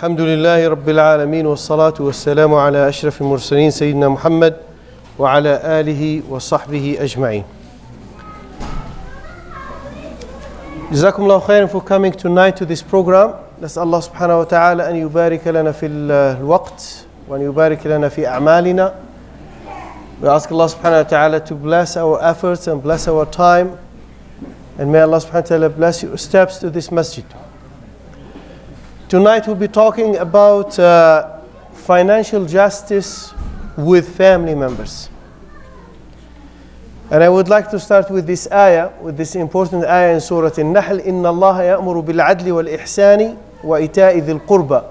الحمد لله رب العالمين والصلاة والسلام على أشرف المرسلين سيدنا محمد وعلى آله وصحبه أجمعين. جزاكم الله خيرا for coming tonight to this program. نسأل الله سبحانه وتعالى أن يبارك لنا في الوقت وأن يبارك لنا في أعمالنا. We ask Allah subhanahu wa ta'ala to bless our efforts and bless our time, and may Allah subhanahu wa ta'ala bless your steps to this masjid. Tonight we'll be talking about financial justice with family members. And I would like to start with this ayah, with this important ayah in Surah An-Nahl. إِنَّ اللَّهَ يَأْمُرُ بِالْعَدْلِ وَالْإِحْسَانِ وَإِيتَاءِ ذِي الْقُرْبَى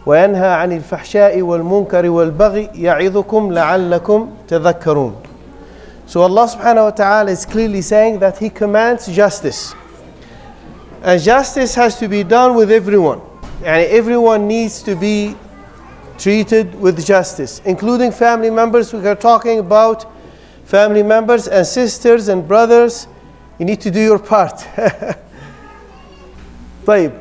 وَيَنْهَى عَنِ الْفَحْشَاءِ وَالْمُنْكَرِ وَالْبَغْيِ يَعِظُكُمْ لَعَلَّكُمْ تَذَكَّرُونَ. So Allah subhanahu wa ta'ala is clearly saying that He commands justice. And justice has to be done with everyone. And everyone needs to be treated with justice, including family members. We are talking about family members and sisters and brothers. You need to do your part. طيب.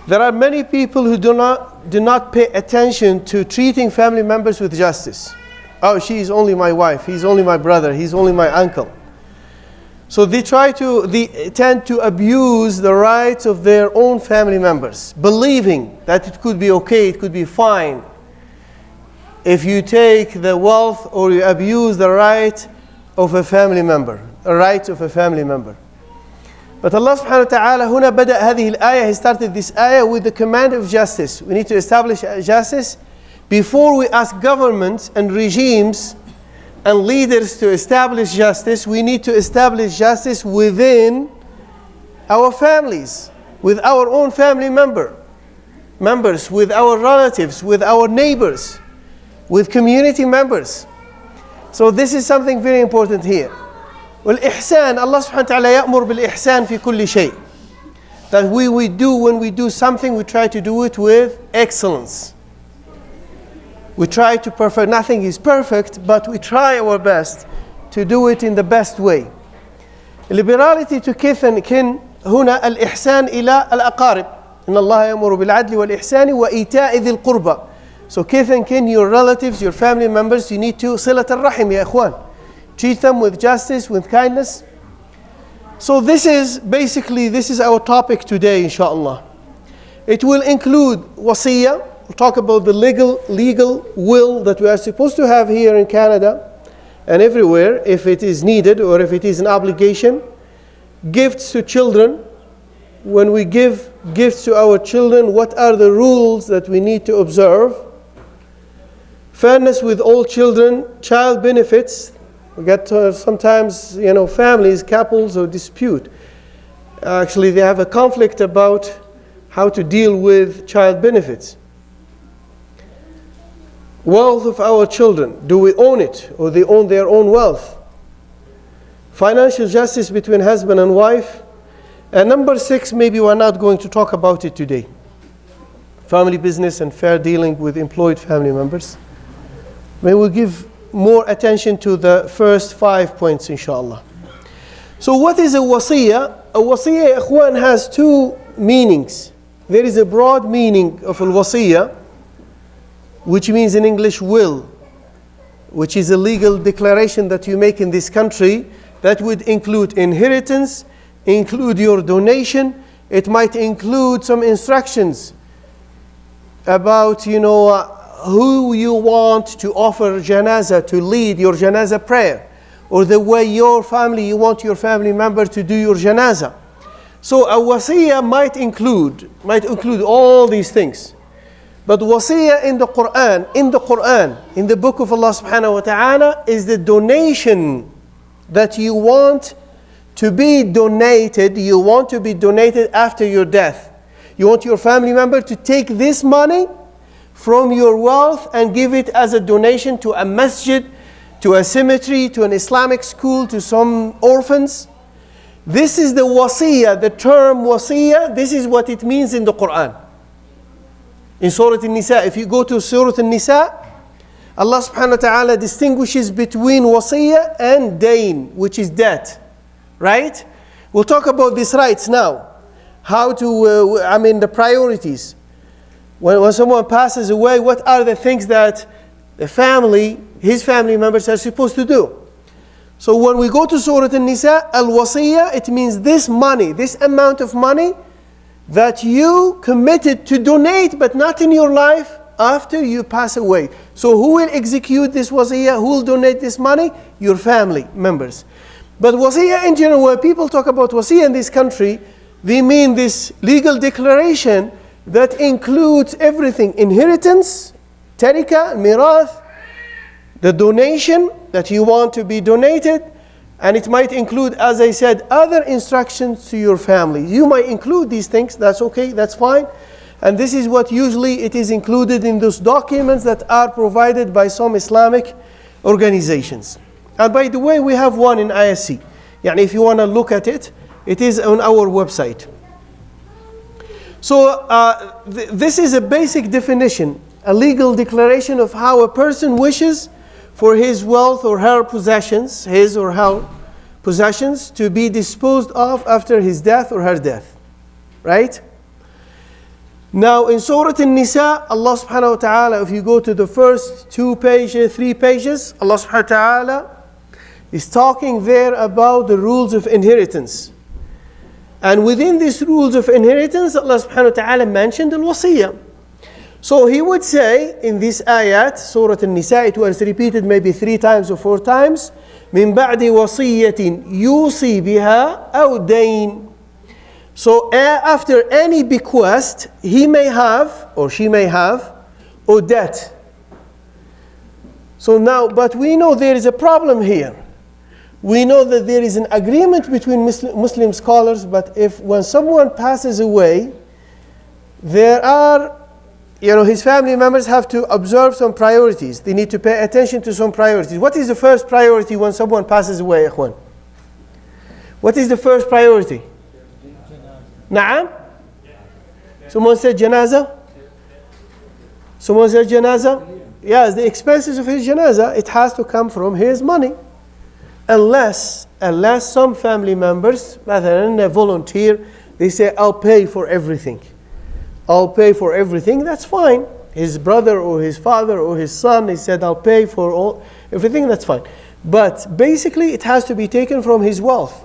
There are many people who do not pay attention to treating family members with justice. Oh, she is only my wife, he's only my brother, he's only my uncle. So they tend to abuse the rights of their own family members, believing that it could be okay, it could be fine if you take the wealth or you abuse the right of a family member, the rights of a family member. But Allah subhanahu wa ta'ala هنا بدأ هذه الآية, He started this ayah with the command of justice. We need to establish justice before we ask governments and regimes and leaders to establish justice. We need to establish justice within our families, with our own family members, with our relatives, with our neighbors, with community members. So this is something very important here. والإحسان, Allah subhanahu wa ta'ala يأمر بالإحسان في كل شيء. That when we do something, we try to do it with excellence. We try to perfect. Nothing is perfect, but we try our best to do it in the best way. Liberality to kith and kin. هنا الإحسان إلى الأقارب. إن الله يأمر بالعدل والإحسان وإيتاء ذي القربى. So kith and kin, your relatives, your family members, you need to صلة الرحم يا إخوان. Treat them with justice, with kindness. So this is our topic today, inshallah. It will include wasiyah. We'll talk about the legal will that we are supposed to have here in Canada and everywhere if it is needed or if it is an obligation. Gifts to children. When we give gifts to our children, what are the rules that we need to observe? Fairness with all children. Child benefits. We get sometimes, families, couples who dispute. Actually, they have a conflict about how to deal with child benefits. Wealth of our children. Do we own it or they own their own wealth? Financial justice between husband and wife. And number 6, maybe we're not going to talk about it today. Family business and fair dealing with employed family members. Maybe we'll give more attention to the first 5 points, inshallah. So what is a wasiyah? A wasiyah, ikhwan, has 2 meanings. There is a broad meaning of al-wasiyah, which means in English will, which is a legal declaration that you make in this country that would include inheritance, include your donation. It might include some instructions about, who you want to offer janazah, to lead your janazah prayer, or the way you want your family member to do your janazah. So a wasiyah might include all these things. But wasiyah in the Quran, in the book of Allah subhanahu wa ta'ala, is the donation that you want to be donated. You want to be donated after your death. You want your family member to take this money from your wealth and give it as a donation to a masjid, to a cemetery, to an Islamic school, to some orphans. This is the wasiyah, the term wasiyah. This is what it means in the Quran. In Surah An-Nisa, if you go to Surah An-Nisa, Allah subhanahu wa ta'ala distinguishes between wasiyah and dayn, which is debt. Right? We'll talk about these rights now. how to, the priorities. When someone passes away, what are the things that the family, his family members are supposed to do? So when we go to Surah An-Nisa, Al-Wasiyah, it means this money, this amount of money that you committed to donate, but not in your life, after you pass away. So who will execute this wasiyah? Who will donate this money? Your family members. But wasiyah in general, when people talk about wasiyah in this country, they mean this legal declaration that includes everything: inheritance, tarika, mirath, the donation that you want to be donated, and it might include, as I said, other instructions to your family. You might include these things, that's okay, that's fine. And this is what usually it is included in those documents that are provided by some Islamic organizations. And by the way, we have one in IISC. If you want to look at it, it is on our website. So this is a basic definition, a legal declaration of how a person wishes for his wealth or her possessions, his or her possessions, to be disposed of after his death or her death. Right? Now in Surah An-Nisa, Allah subhanahu wa ta'ala, if you go to the first 2 pages, 3 pages, Allah subhanahu wa ta'ala is talking there about the rules of inheritance. And within these rules of inheritance, Allah subhanahu wa ta'ala mentioned al-wasiyah. So he would say in this ayat, Surah An-Nisa, it was repeated maybe 3 times or 4 times, من بعد وصية يوصي بها أو دين. So after any bequest, he may have, or she may have, or debt. So now, but we know there is a problem here. We know that there is an agreement between Muslim scholars, but when someone passes away, there are, his family members have to observe some priorities. They need to pay attention to some priorities. What is the first priority when someone passes away, Ikhwan? What is the first priority? Na'am? Someone said janazah? Someone said janazah? Yes, the expenses of his janazah, it has to come from his money. Unless some family members, rather than a volunteer, they say, I'll pay for everything. I'll pay for everything, that's fine. His brother or his father or his son, he said, I'll pay for everything, that's fine. But basically, it has to be taken from his wealth.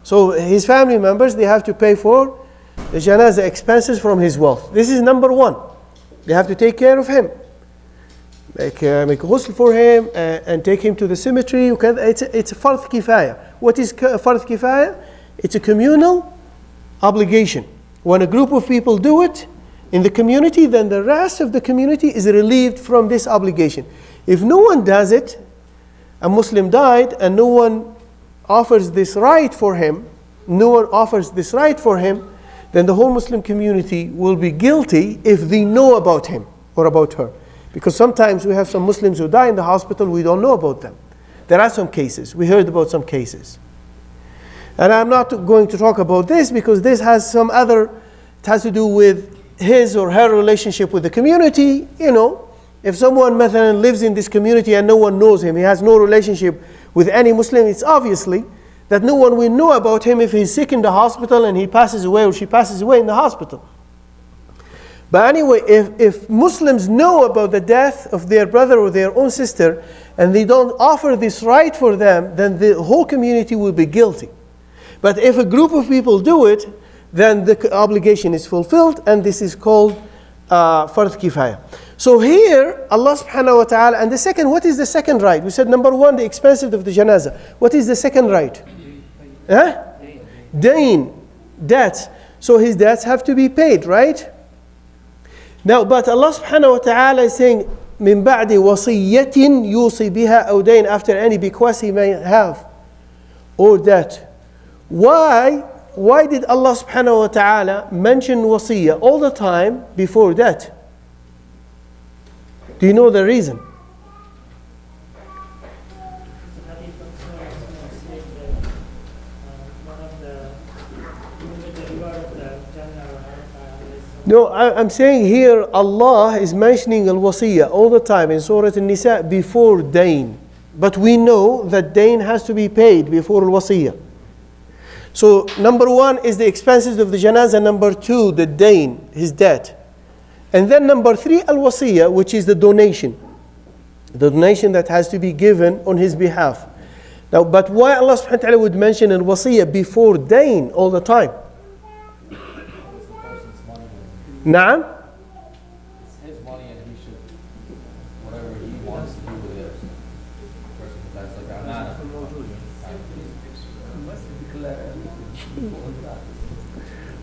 So his family members, they have to pay for the janazah expenses from his wealth. This is number 1. They have to take care of him. Make ghusl for him and take him to the cemetery. It's a fard kifaya. What is fard kifaya? It's a communal obligation. When a group of people do it in the community, then the rest of the community is relieved from this obligation. If no one does it, a Muslim died and no one offers this right for him, then the whole Muslim community will be guilty if they know about him or about her. Because sometimes we have some Muslims who die in the hospital, we don't know about them. There are some cases. We heard about some cases. And I'm not going to talk about this because this has some other, it has to do with his or her relationship with the community. If someone lives in this community and no one knows him, he has no relationship with any Muslim, it's obviously that no one will know about him if he's sick in the hospital and he passes away or she passes away in the hospital. But anyway, if Muslims know about the death of their brother or their own sister and they don't offer this right for them, then the whole community will be guilty. But if a group of people do it, then the obligation is fulfilled, and this is called fard kifaya. So here, Allah subhanahu wa ta'ala, and the second, what is the second right? We said number 1, the expenses of the janazah. What is the second right? Dain, debts. So his debts have to be paid, right? Now, but Allah subhanahu wa ta'ala is saying, min ba'di wasiyyatin yusi biha aw dayn, after any bequest he may have, or debt. Why did Allah subhanahu wa ta'ala mention wasiyah all the time before debt? Do you know the reason? No, I'm saying here Allah is mentioning al-wasiyah all the time in Surah An-Nisa before dain. But we know that dain has to be paid before al-wasiyah. So number one is the expenses of the janazah. Number two, the dain, his debt. And then number three, al-wasiyah, which is the donation. The donation that has to be given on his behalf. Now, but why Allah subhanahu wa ta'ala would mention al-wasiyah before dain all the time? Naam? It's his money and he should, whatever he wants to do with it. That's like, I'm not.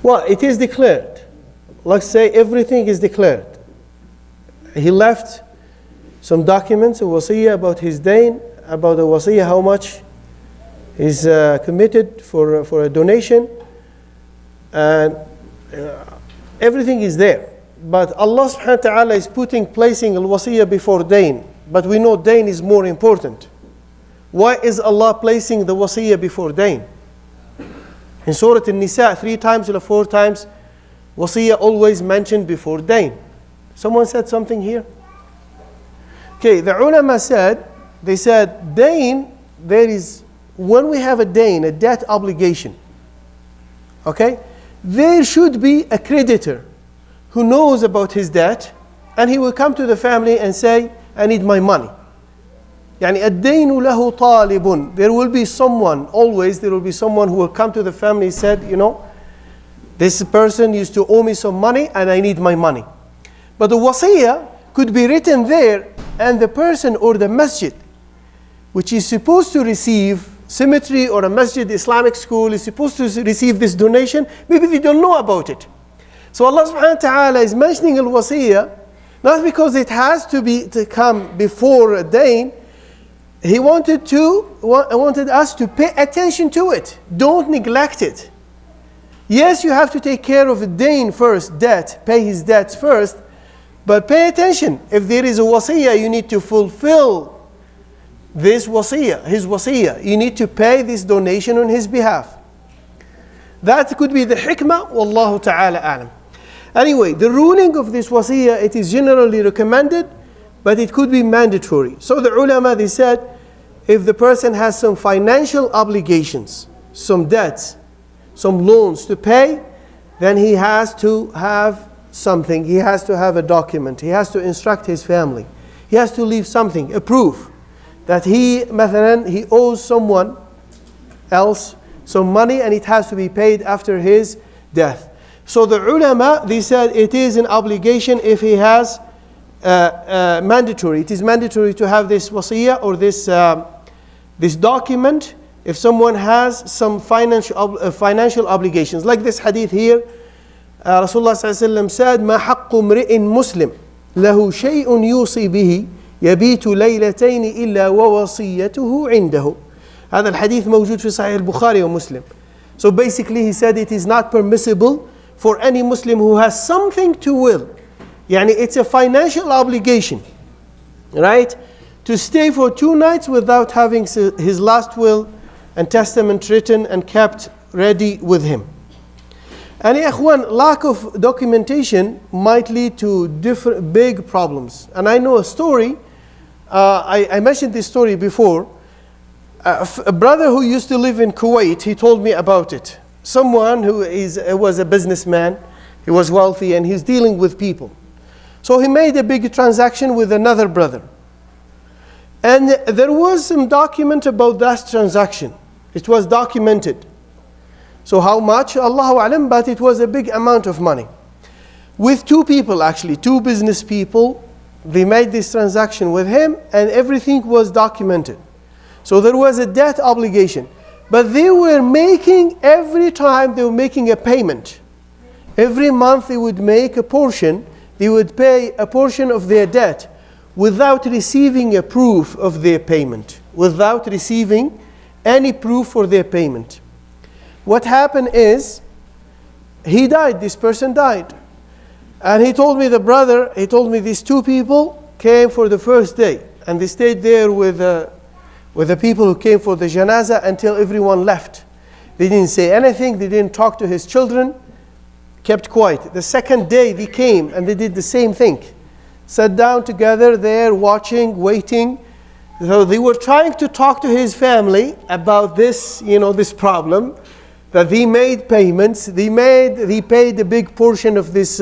Well, it is declared. Let's say everything is declared. He left some documents, a wasiyah about his dain, about the wasiyah, how much is committed for a donation, and everything is there. But Allah subhanahu wa ta'ala is placing al-wasiyah before dain. But we know dain is more important. Why is Allah placing the wasiyah before dain? In Surah An-Nisa, 3 times or 4 times, wasiyah always mentioned before dain. Someone said something here? Okay, the ulama said, they said, dain, there is, when we have a dain, a debt obligation, okay, there should be a creditor who knows about his debt, and he will come to the family and say, I need my money. يعني الدين له طالب. There will be someone, always there will be someone who will come to the family and said, you know, this person used to owe me some money and I need my money. But the wasiyah could be written there, and the person or the masjid which is supposed to receive, cemetery or a masjid, Islamic school, is supposed to receive this donation, maybe they don't know about it. So Allah subhanahu wa ta'ala is mentioning al-wasiyah, not because it has to come before a dain. He wanted us to pay attention to it. Don't neglect it. Yes, you have to take care of the dain first, debt, pay his debts first, but pay attention. If there is a wasiyah, you need to fulfill this wasiyah, his wasiyah. You need to pay this donation on his behalf. That could be the hikmah, wallahu ta'ala a'lam. Anyway, the ruling of this wasiyah, it is generally recommended, but it could be mandatory. So the ulama, they said, if the person has some financial obligations, some debts, some loans to pay, then he has to have something. He has to have a document. He has to instruct his family. He has to leave something, a proof that he owes someone else some money and it has to be paid after his death. So the ulama, they said it is an obligation if he has mandatory. It is mandatory to have this wasiyah or this document if someone has some financial obligations. Like this hadith here, Rasulullah ﷺ said, ما حق امرئ مسلم له شيء يوصي به يبيت ليلتين إلا ووصيته عنده. هذا الحديث موجود في صحيح البخاري ومسلم. So basically he said it is not permissible for any Muslim who has something to will. Yani it's a financial obligation, right? To stay for 2 nights without having his last will and testament written and kept ready with him. And ikhwan, lack of documentation might lead to different big problems. And I know a story, I mentioned this story before. A brother who used to live in Kuwait, he told me about it. Someone who was a businessman, he was wealthy and he's dealing with people. So he made a big transaction with another brother. And there was some document about that transaction. It was documented. So how much? Allahu A'lam, but it was a big amount of money. With 2 people actually, 2 business people, they made this transaction with him and everything was documented. So there was a debt obligation. But they were making, every time they were making a payment. Every month they would make a portion, they would pay a portion of their debt without receiving a proof of their payment. Without receiving any proof for their payment. What happened is, he died, this person died. And he told me, these 2 people came for the first day. And they stayed there with the people who came for the janazah until everyone left. They didn't say anything, they didn't talk to his children, kept quiet. The second day they came and they did the same thing. Sat down together there, watching, waiting. So they were trying to talk to his family about this, this problem. that they made payments, they paid a big portion of this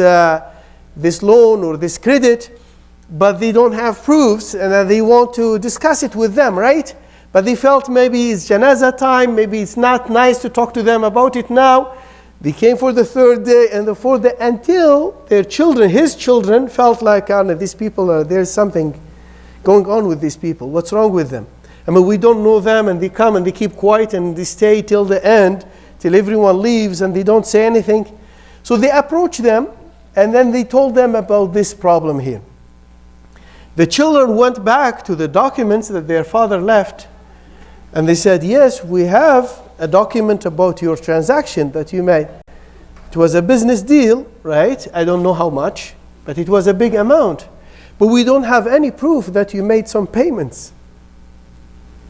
loan or this credit, but they don't have proofs, and they want to discuss it with them, right? But they felt maybe it's janazah time, maybe it's not nice to talk to them about it now. They came for the third day and the fourth day until their children, his children, felt like, these people, there's something going on with these people. What's wrong with them? I mean, we don't know them, and they come and they keep quiet and they stay till the end, till everyone leaves, and they don't say anything. So they approached them, and then they told them about this problem here. The children went back to the documents that their father left, and they said, yes, we have a document about your transaction that you made. It was a business deal, right? I don't know how much, but it was a big amount. But we don't have any proof that you made some payments.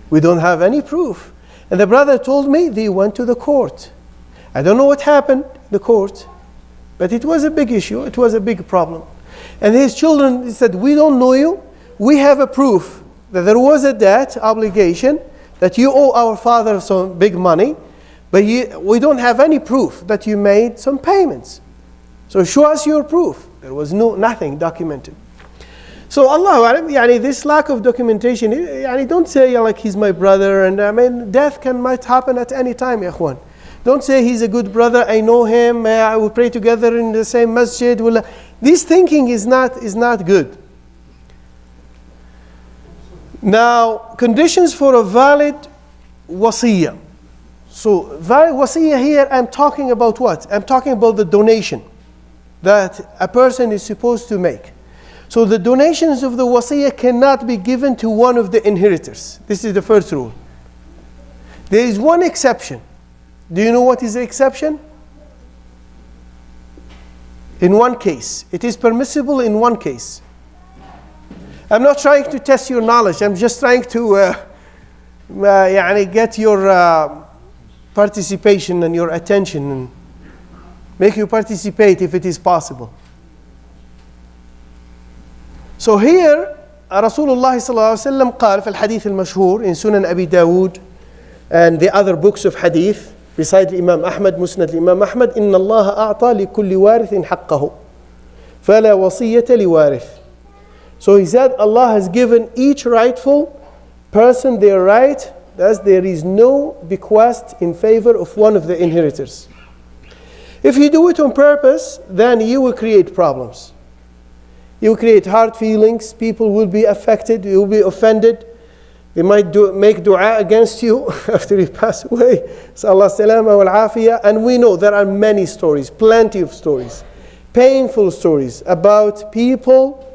We don't have any proof. And the brother told me they went to the court. I don't know what happened in the court, but it was a big issue. It was a big problem. And his children said, we don't know you. We have a proof that there was a debt obligation, that you owe our father some big money, but we don't have any proof that you made some payments. So show us your proof. There was nothing documented. So Allah, this lack of documentation, don't say like he's my brother, and death might happen at any time, ya ikhwan. Don't say he's a good brother, I know him, I will pray together in the same masjid. This thinking is not good. Now, conditions for a valid wasiyah. So, valid wasiyah here, I'm talking about what? I'm talking about the donation that a person is supposed to make. So the donations of the wasiyah cannot be given to one of the inheritors. This is the first rule. There is one exception. Do you know what is the exception? In one case. It is permissible in one case. I'm not trying to test your knowledge. I'm just trying to get your participation and your attention and make you participate if it is possible. So here, Rasulullah sallallahu alaihi wasallam قال في الحديث المشهور in Sunan Abi Dawood and the other books of hadith, beside Imam Ahmad, Musnad Imam Ahmad, إن الله أعطى لكل وارث حقه فلا وصية لوارث. So he said, Allah has given each rightful person their right, thus there is no bequest in favor of one of the inheritors. If you do it on purpose, then you will create problems. You will create hard feelings, people will be affected, you will be offended. They might make dua against you after you pass away. Sallallahu salama wal afiyah. And we know there are many stories, plenty of stories, painful stories about people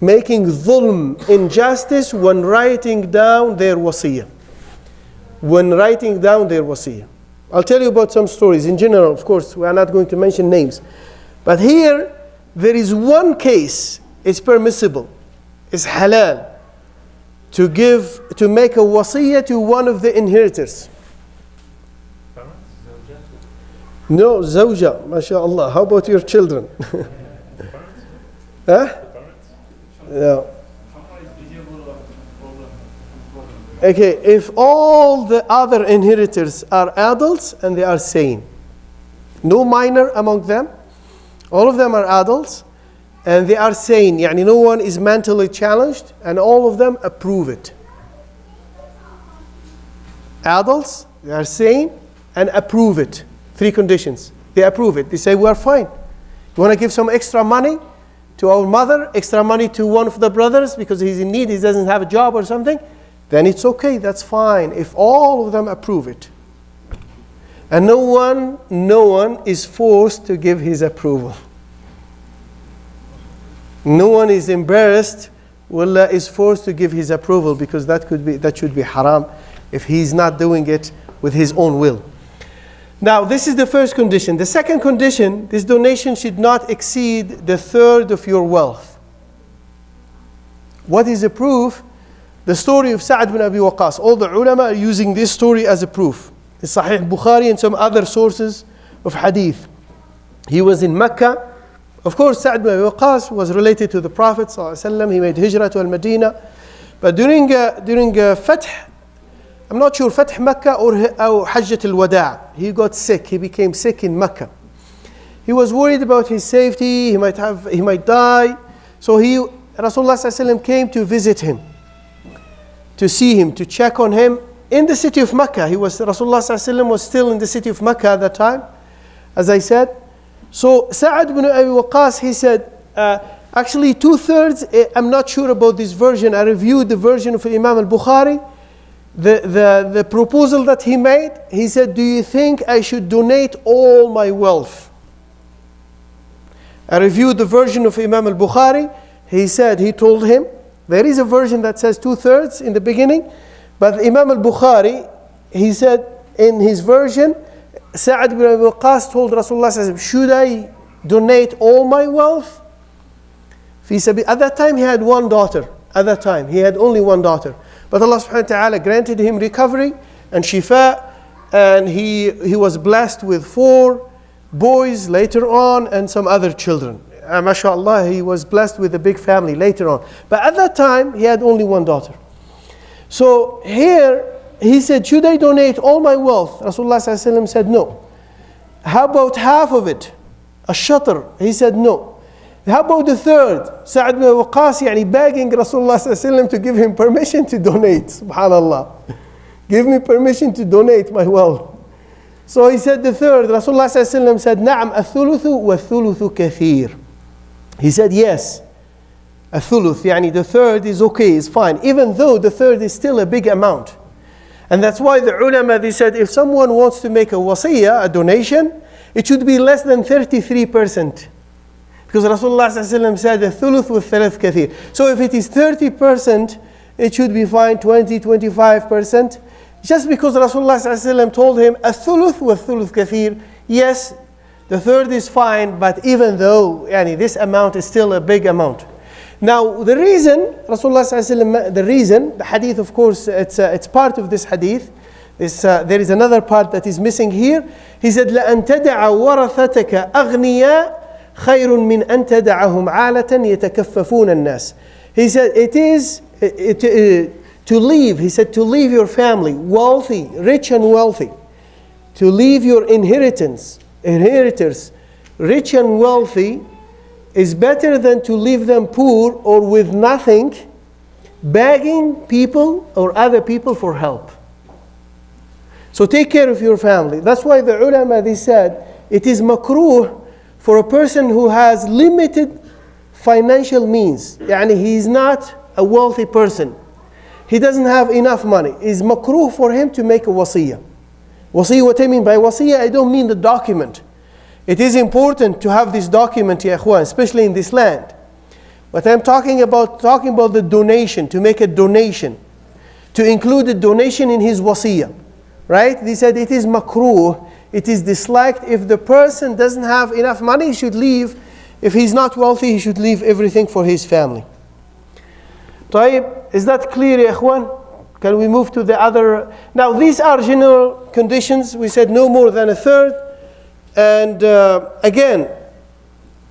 making dhulm, injustice, when writing down their wasiyah. I'll tell you about some stories in general, of course, we are not going to mention names. But here, there is one case, it's permissible, it's halal, to make a wasiyah to one of the inheritors. No, zawja, mashallah. How about your children? Huh? No. Okay, if all the other inheritors are adults and they are sane, no minor among them, all of them are adults and they are sane, no one is mentally challenged, and all of them approve it. Adults, they are sane and approve it. 3 conditions. They approve it. They say, we are fine. You want to give some extra money to our mother, extra money to one of the brothers because he's in need, he doesn't have a job or something, then it's okay, that's fine, if all of them approve it. And no one is forced to give his approval. No one is embarrassed, is forced to give his approval, because that should be haram if he's not doing it with his own will. Now, this is the first condition. The second condition, this donation should not exceed the third of your wealth. What is the proof? The story of Sa'd bin Abi Waqqas. All the ulama are using this story as a proof. It's Sahih Bukhari and some other sources of hadith. He was in Mecca. Of course, Sa'd bin Abi Waqqas was related to the Prophet ﷺ. He made hijrah to Al-Madinah. But during Fath, I'm not sure, Fath Makkah or Hajjat al-Wada'. He got sick, he became sick in Mecca. He was worried about his safety, he might die. So Rasulullah ﷺ came to visit him, to see him, to check on him in the city of Mecca. Rasulullah ﷺ was still in the city of Mecca at that time, as I said. So Sa'ad ibn Abi Waqqas, he said, actually 2/3, I'm not sure about this version. I reviewed the version of Imam al-Bukhari. The proposal that he made, he said, do you think I should donate all my wealth? I reviewed the version of Imam al-Bukhari. He told him, there is a version that says 2/3 in the beginning, but Imam al-Bukhari, he said in his version, Sa'ad ibn Abi Waqqas told Rasulullah, should I donate all my wealth? At that time he had one daughter. At that time he had only one daughter. But Allah subhanahu wa ta'ala granted him recovery and shifa, and he was blessed with 4 boys later on and some other children. MashaAllah, he was blessed with a big family later on. But at that time he had only one daughter. So here he said, should I donate all my wealth? Rasulullah said no. How about half of it? Ash-shatr. He said no. How about the 1/3? Sa'ad ibn Waqqas begging Rasulullah to give him permission to donate. Subhanallah. Give me permission to donate my wealth. So he said the 1/3. Rasulullah said, Na'am, al-thuluthu wa-thuluthu kathir. He said yes. Al-thuluth, the 1/3 is okay, is fine. Even though the 1/3 is still a big amount. And that's why the ulama, they said, if someone wants to make a wasiyah, a donation, it should be less than 33%. Because Rasulullah said, the thuluth with thalath kathir. So if it is 30%, it should be fine, 20, 25%. Just because Rasulullah told him, a thuluth with thuluth kathir, yes, the 1/3 is fine, but even though this amount is still a big amount. Now, the reason, the hadith, of course, it's part of this hadith. There is another part that is missing here. He said, لَأَن تَدَعَ وَرَثَتَكَ أَغْنِيَاءَ خَيْرٌ مِّنْ أَن تَدَعَهُمْ عَالَةً يَتَكَفَّفُونَ النَّاسِ. He said, to leave your family wealthy, rich and wealthy. To leave your inheritors, rich and wealthy, is better than to leave them poor or with nothing, begging people or other people for help. So take care of your family. That's why the ulama, they said, it is makruh for a person who has limited financial means. He is not a wealthy person. He doesn't have enough money. It's makruh for him to make a wasiyah. Wasiyah, what I mean by wasiyah, I don't mean the document. It is important to have this document, ya ikhwan, especially in this land. But I'm talking about the donation, to make a donation, to include a donation in his wasiyah. Right? They said it is makruh, it is disliked. If the person doesn't have enough money, he should leave. If he's not wealthy, he should leave everything for his family. طيب, is that clear, ya ikhwan? Can we move to the other? Now, these are general conditions. We said no more than 1/3. And again,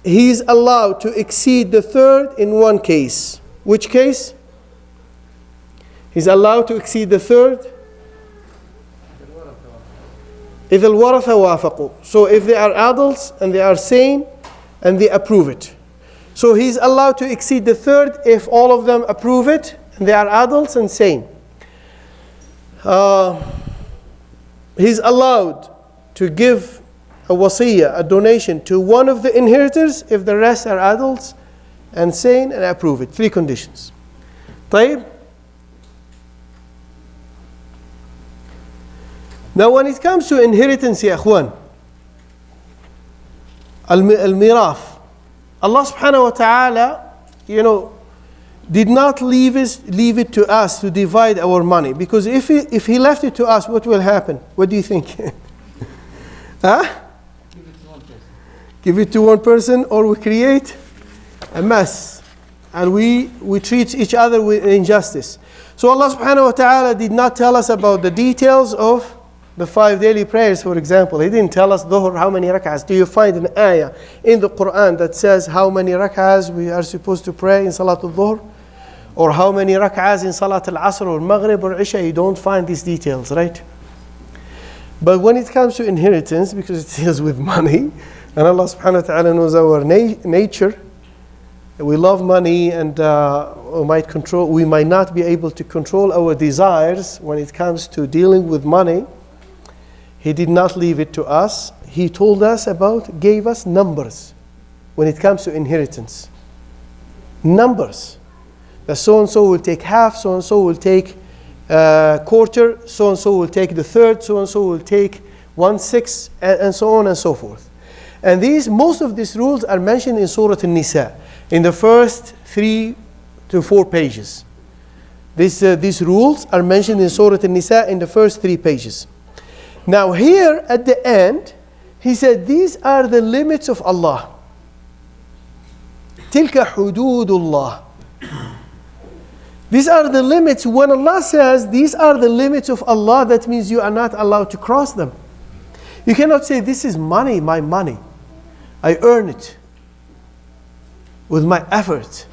he is allowed to exceed the 1/3 in one case. Which case? He's allowed to exceed the 1/3. إِذَا الْوَرَثَ وَافَقُوا. So if they are adults and they are sane and they approve it. So he's allowed to exceed the 1/3 if all of them approve it and they are adults and sane. He's allowed to give a wasiyah, a donation, to one of the inheritors if the rest are adults and sane and approve it. 3 conditions. طيب. Now when it comes to inheritance, ya ikhwan, al-mirath, Allah subhanahu wa ta'ala, did not leave it to us to divide our money. Because if he left it to us, what will happen? What do you think? Huh? Give it to one person, or we create a mess. And we treat each other with injustice. So Allah subhanahu wa ta'ala did not tell us about the details of the 5 daily prayers, for example. He didn't tell us dhuhr, how many rak'ahs. Do you find an ayah in the Quran that says how many rak'ahs we are supposed to pray in Salatul Dhuhr? or how many rak'ahs in Salat al-Asr or Maghrib or Isha, you don't find these details, right? But when it comes to inheritance, because it deals with money, and Allah subhanahu wa ta'ala knows our nature, we love money, and we might not be able to control our desires when it comes to dealing with money. He did not leave it to us. He told us gave us numbers when it comes to inheritance. Numbers. That so-and-so will take half, so-and-so will take quarter, so-and-so will take the third, so-and-so will take 1/6, and so on and so forth. And most of these rules are mentioned in Surah An-Nisa, in the first 3 to 4 pages. These rules are mentioned in Surah An-Nisa in the first 3 pages. Now here at the end, he said, these are the limits of Allah. Tilka hududullah. These are the limits. When Allah says, these are the limits of Allah, that means you are not allowed to cross them. You cannot say, this is money, my money. I earn it with my effort,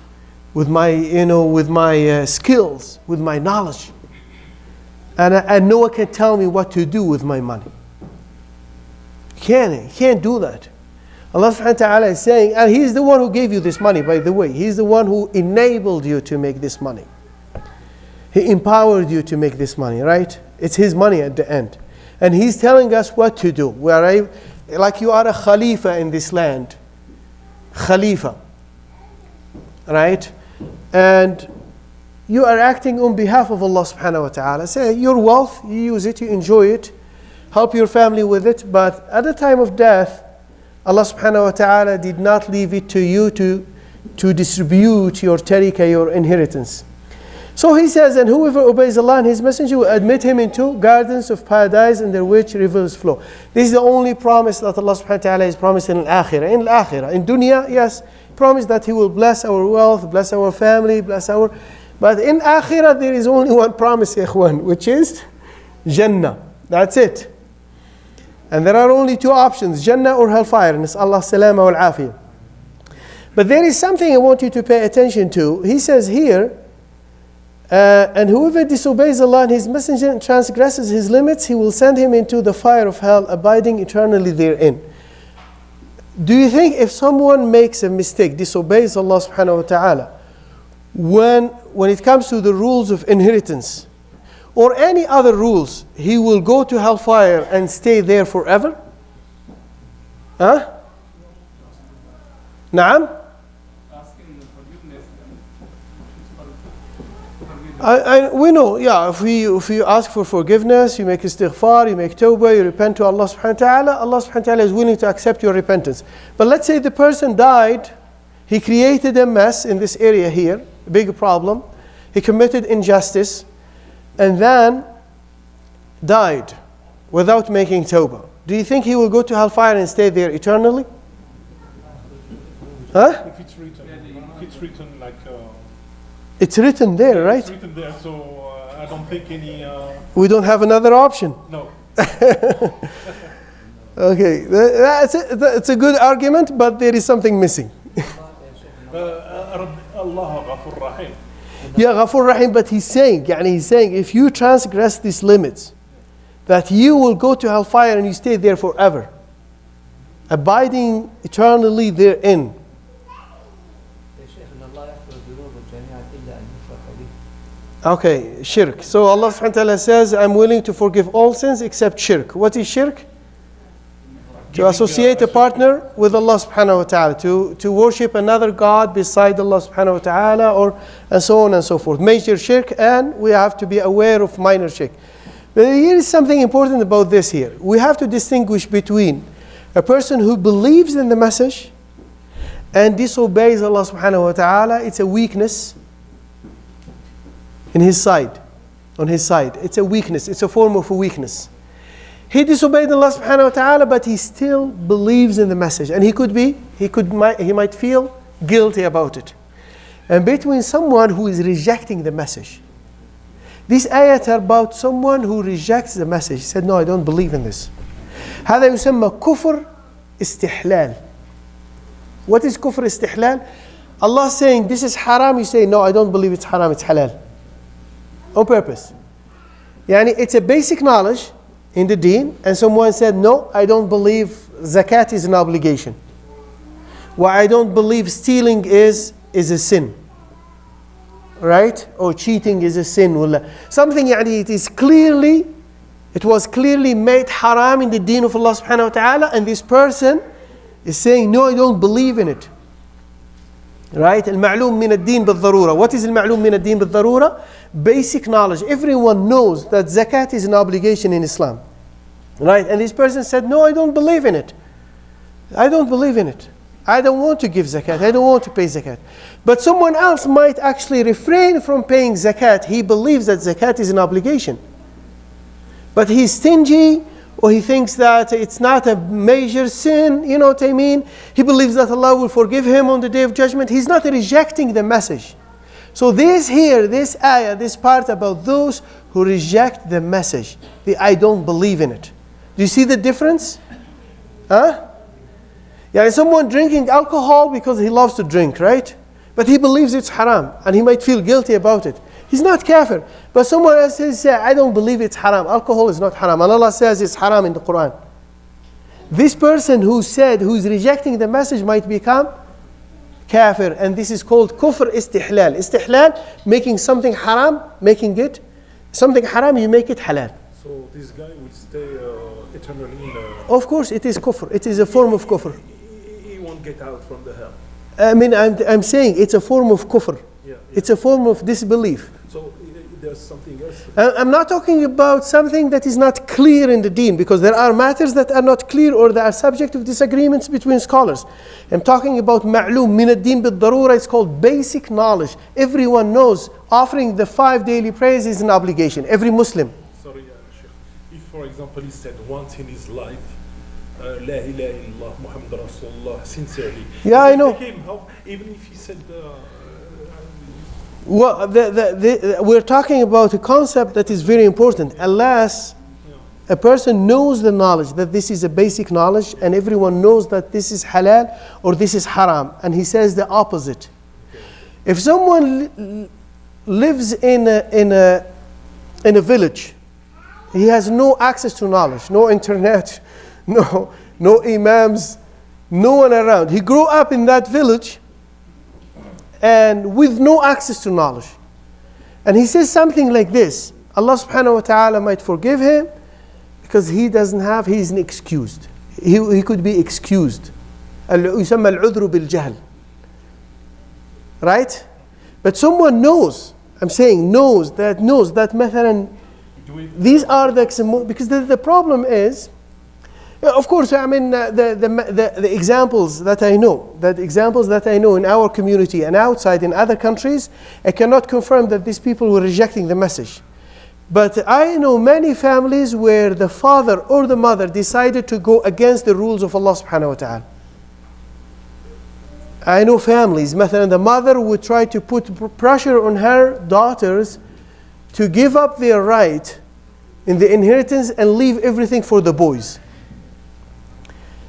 with my skills, with my knowledge. And no one can tell me what to do with my money. You can't do that. Allah subhanahu wa ta'ala is saying, and He's the one who gave you this money, by the way. He's the one who enabled you to make this money. He empowered you to make this money, right? It's His money at the end. And He's telling us what to do. Like you are a Khalifa in this land. Khalifa. Right? And you are acting on behalf of Allah subhanahu wa ta'ala. Say, your wealth, you use it, you enjoy it. Help your family with it. But at the time of death, Allah subhanahu wa ta'ala did not leave it to you to distribute your tarikah, your inheritance. So He says, and whoever obeys Allah and His Messenger will admit him into gardens of paradise under which rivers flow. This is the only promise that Allah subhanahu wa ta'ala is promising in Akhirah. In Akhirah. In dunya, yes, promise that He will bless our wealth, bless our family, but in Akhirah there is only one promise, ikhwan, which is Jannah. That's it. And there are only 2 options, Jannah or Hellfire. And it's Allah salama wal afiyah. But there is something I want you to pay attention to. He says here, and whoever disobeys Allah and His Messenger and transgresses His limits, He will send him into the fire of hell, abiding eternally therein. Do you think if someone makes a mistake, disobeys Allah subhanahu wa ta'ala, when it comes to the rules of inheritance, or any other rules, he will go to hellfire and stay there forever? Huh? Naam? We know, yeah, if you ask for forgiveness, you make istighfar, you make tawbah, you repent to Allah subhanahu wa ta'ala, Allah subhanahu wa ta'ala is willing to accept your repentance. But let's say the person died, he created a mess in this area here, a big problem, he committed injustice, and then died without making tawbah. Do you think he will go to hellfire and stay there eternally? Huh? If it's written like... It's written there, right? It's written there, so I don't think any... We don't have another option. No. Okay, it's a good argument, but there is something missing. Allah Ghafur Rahim. Yeah, Ghafur Rahim, but he's saying, if you transgress these limits, that you will go to hellfire and you stay there forever, abiding eternally therein. Okay, shirk. So Allah subhanahu wa ta'ala says, I'm willing to forgive all sins except shirk. What is shirk? To associate a partner with Allah subhanahu wa ta'ala, to worship another God beside Allah subhanahu wa ta'ala, and so on and so forth. Major shirk, and we have to be aware of minor shirk. But here is something important about this here. We have to distinguish between a person who believes in the message and disobeys Allah subhanahu wa ta'ala. It's a weakness on his side. It's a weakness. It's a form of a weakness. He disobeyed Allah subhanahu wa ta'ala, but he still believes in the message. And he might feel guilty about it. And between someone who is rejecting the message. These ayat are about someone who rejects the message. He said, no, I don't believe in this. هذا يسمى كفر استحلال. What is كفر استحلال? Allah saying this is haram, you say no, I don't believe it's haram, it's halal. On purpose. Yani it's a basic knowledge in the deen, and someone said no, I don't believe zakat is an obligation. Well, I don't believe stealing is a sin. Right? Or cheating is a sin. Something يعني it was clearly made haram in the deen of Allah subhanahu wa ta'ala, and this person is saying no, I don't believe in it. Right? المعلوم من الدين بالضرورة. What is المعلوم من الدين بالضرورة? Basic knowledge. Everyone knows that zakat is an obligation in Islam. Right? And this person said, no, I don't believe in it. I don't believe in it. I don't want to give zakat. I don't want to pay zakat. But someone else might actually refrain from paying zakat. He believes that zakat is an obligation. But he's stingy, or he thinks that it's not a major sin, you know what I mean? He believes that Allah will forgive him on the Day of Judgment. He's not rejecting the message. So this ayah, this part about those who reject the message, I don't believe in it. Do you see the difference? Huh? Yeah, someone drinking alcohol because he loves to drink, right? But he believes it's haram, and he might feel guilty about it. He's not kafir. But someone else says, I don't believe it's haram. Alcohol is not haram. And Allah says it's haram in the Quran. This person who's rejecting the message might become kafir. And this is called kufr istihlal. Istihlal, making something haram, something haram, you make it halal. So this guy will stay eternally in Of course, it is kufr. It is a form of kufr. He won't get out from the hell. I mean, I'm saying it's a form of kufr. Yeah. It's a form of disbelief. So there's something else. I'm not talking about something that is not clear in the deen, because there are matters that are not clear or that are subject of disagreements between scholars. I'm talking about ma'loom min ad-din bid-darura. It's called basic knowledge. Everyone knows offering the 5 daily prayers is an obligation. Every Muslim. Sorry, Sheikh. If, for example, he said once in his life, La ilaha illallah Muhammad Rasulullah, sincerely. Yeah, I know. Even if he said well, we're talking about a concept that is very important. Unless a person knows the knowledge that this is a basic knowledge, and everyone knows that this is halal or this is haram, and he says the opposite. If someone lives in a village, he has no access to knowledge, no internet, no imams, no one around. He grew up in that village and with no access to knowledge. And he says something like this, Allah subhanahu wa ta'ala might forgive him because he's excused. He could be excused. يسمى العذر بالجهل. Right? But someone knows that مثلا these are because the problem is, of course, I mean the examples that I know in our community and outside in other countries, I cannot confirm that these people were rejecting the message. But I know many families where the father or the mother decided to go against the rules of Allah subhanahu wa ta'ala. I know families, مثلا the mother would try to put pressure on her daughters to give up their right in the inheritance and leave everything for the boys.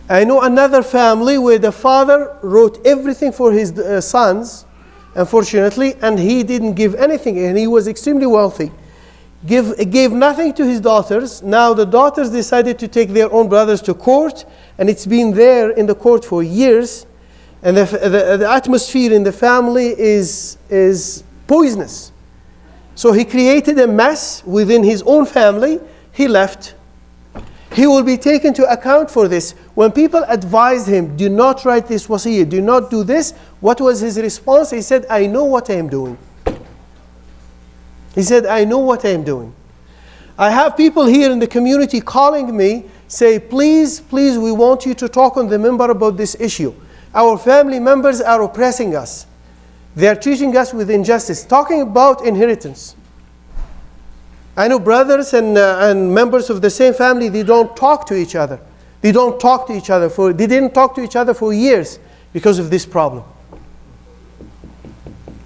I know another family where the father wrote everything for his sons, unfortunately, and he didn't give anything, and he was extremely wealthy. Gave nothing to his daughters. Now the daughters decided to take their own brothers to court, and it's been there in the court for years. And the atmosphere in the family is poisonous. So he created a mess within his own family. He left. He will be taken to account for this. When people advised him, do not write this wasiyah, do not do this, what was his response? He said, I know what I am doing. He said, I know what I am doing. I have people here in the community calling me, say, please, we want you to talk on the minbar about this issue. Our family members are oppressing us. They are treating us with injustice. Talking about inheritance. I know brothers and members of the same family, they don't talk to each other. They didn't talk to each other for years because of this problem.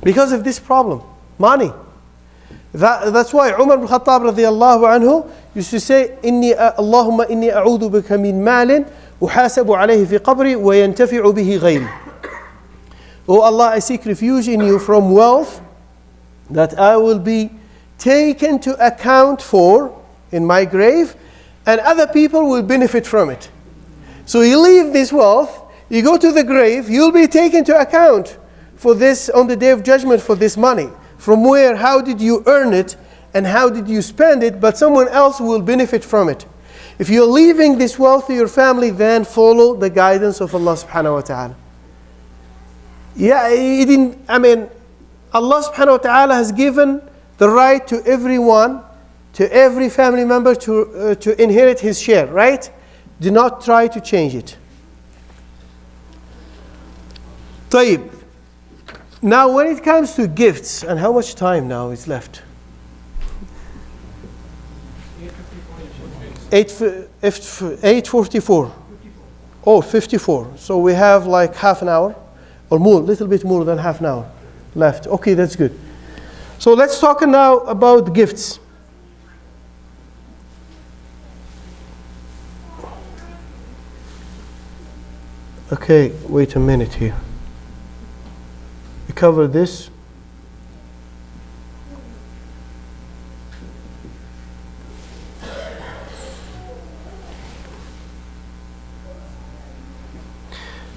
Because of this problem. Money. That's why Umar ibn Khattab radiyallahu anhu used to say, Allahumma inni a'udhu bika min malin uhasabu alayhi fi qabri wa yantafi'u bihi ghayri. Oh Allah, I seek refuge in you from wealth that I will be taken to account for in my grave, and other people will benefit from it. So you leave this wealth, you go to the grave, you'll be taken to account for this on the day of judgment, for this money. From where, how did you earn it, and how did you spend it, but someone else will benefit from it. If you're leaving this wealth to your family, then follow the guidance of Allah subhanahu wa ta'ala. Yeah, Allah subhanahu wa ta'ala has given the right to everyone, to every family member to inherit his share, right? Do not try to change it. طيب. Now when it comes to gifts, and how much time now is left? 8:44. Oh, 54. So we have like half an hour, or more, little bit more than half an hour left. Okay, that's good. So let's talk now about gifts. Okay, wait a minute here. We cover this.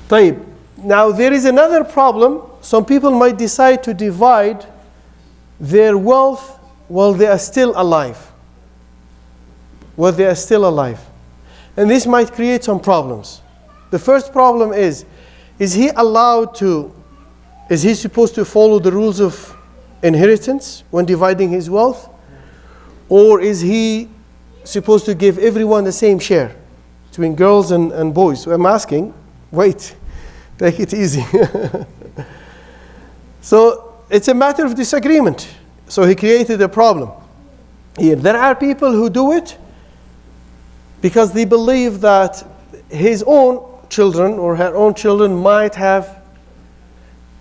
طيب. Now there is another problem. Some people might decide to divide their wealth while they are still alive. While they are still alive. And this might create some problems. The first problem is he supposed to follow the rules of inheritance when dividing his wealth? Or is he supposed to give everyone the same share between girls and boys? So I'm asking, wait, take it easy. So it's a matter of disagreement. So he created a problem. Here, there are people who do it because they believe that his own children or her own children might have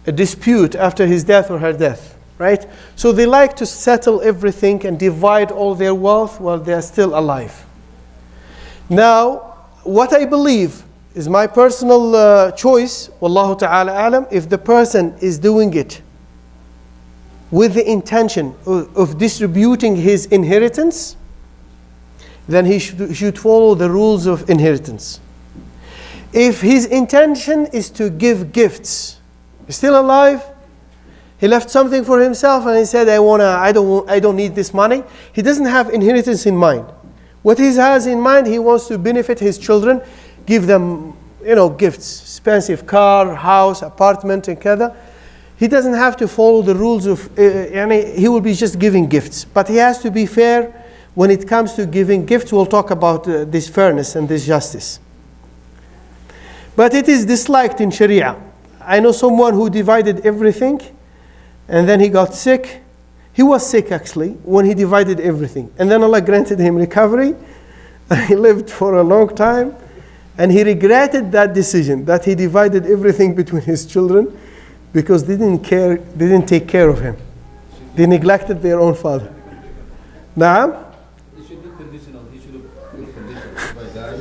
a dispute after his death or her death, right? So they like to settle everything and divide all their wealth while they are still alive. Now, what I believe is my personal choice, wallahu ta'ala alam, if the person is doing it with the intention of distributing his inheritance, then he should follow the rules of inheritance. If his intention is to give gifts, he's still alive, he left something for himself and he said, I don't need this money. He doesn't have inheritance in mind. What he has in mind, he wants to benefit his children, give them, gifts, expensive car, house, apartment, and kada. He doesn't have to follow the rules of, he will be just giving gifts. But he has to be fair when it comes to giving gifts. We'll talk about this fairness and this justice. But it is disliked in Sharia. I know someone who divided everything and then he got sick. He was sick actually when he divided everything. And then Allah granted him recovery. He lived for a long time. And he regretted that decision, that he divided everything between his children because they didn't take care of him. They neglected their own father. Naam? It should be conditional. He should have put a condition. If I die,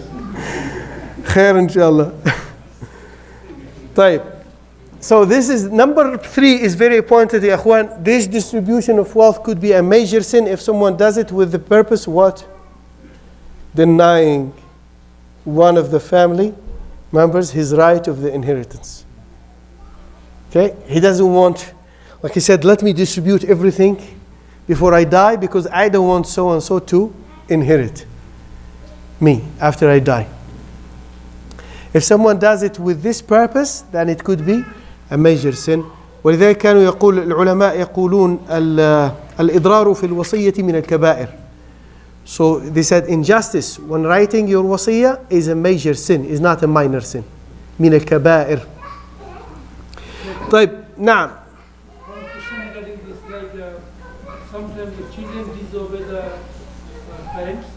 Khair inshallah. طيب. So this is number 3 is very important, ya akhwan. This distribution of wealth could be a major sin if someone does it with the purpose what? Denying one of the family members his right of the inheritance. Okay? He doesn't want, like he said, let me distribute everything before I die because I don't want so and so to inherit me after I die. If someone does it with this purpose, then it could be a major sin. ولذلك كانوا يقول العلماء يقولون الإضرار في الوصية من الكبائر. So they said injustice when writing your wasiyah is a major sin, is not a minor sin. من الكبائر. طيب نعم. One question regarding this, sometimes the children disobey the parents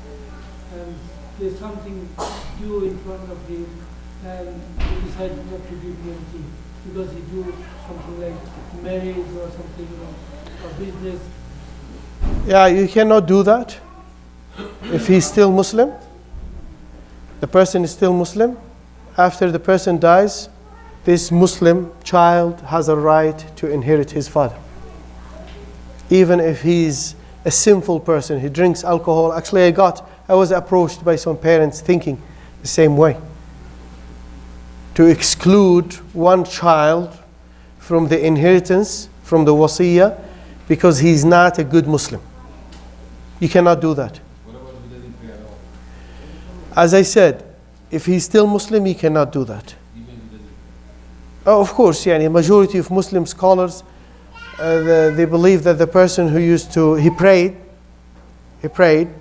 and there's something due in front of him and he decides not to give anything because he do something like marriage or something, or business. Yeah, you cannot do that. If he's still Muslim, the person is still Muslim. After the person dies, this Muslim child has a right to inherit his father. Even if he's a sinful person, he drinks alcohol. Actually, I was approached by some parents thinking the same way. To exclude one child from the inheritance, from the wasiyah, because he's not a good Muslim. You cannot do that. What about if he doesn't pray at all? As I said, if he's still Muslim, he cannot do that. Even if he doesn't Of course, yeah, the majority of Muslim scholars, they believe that the person who he prayed,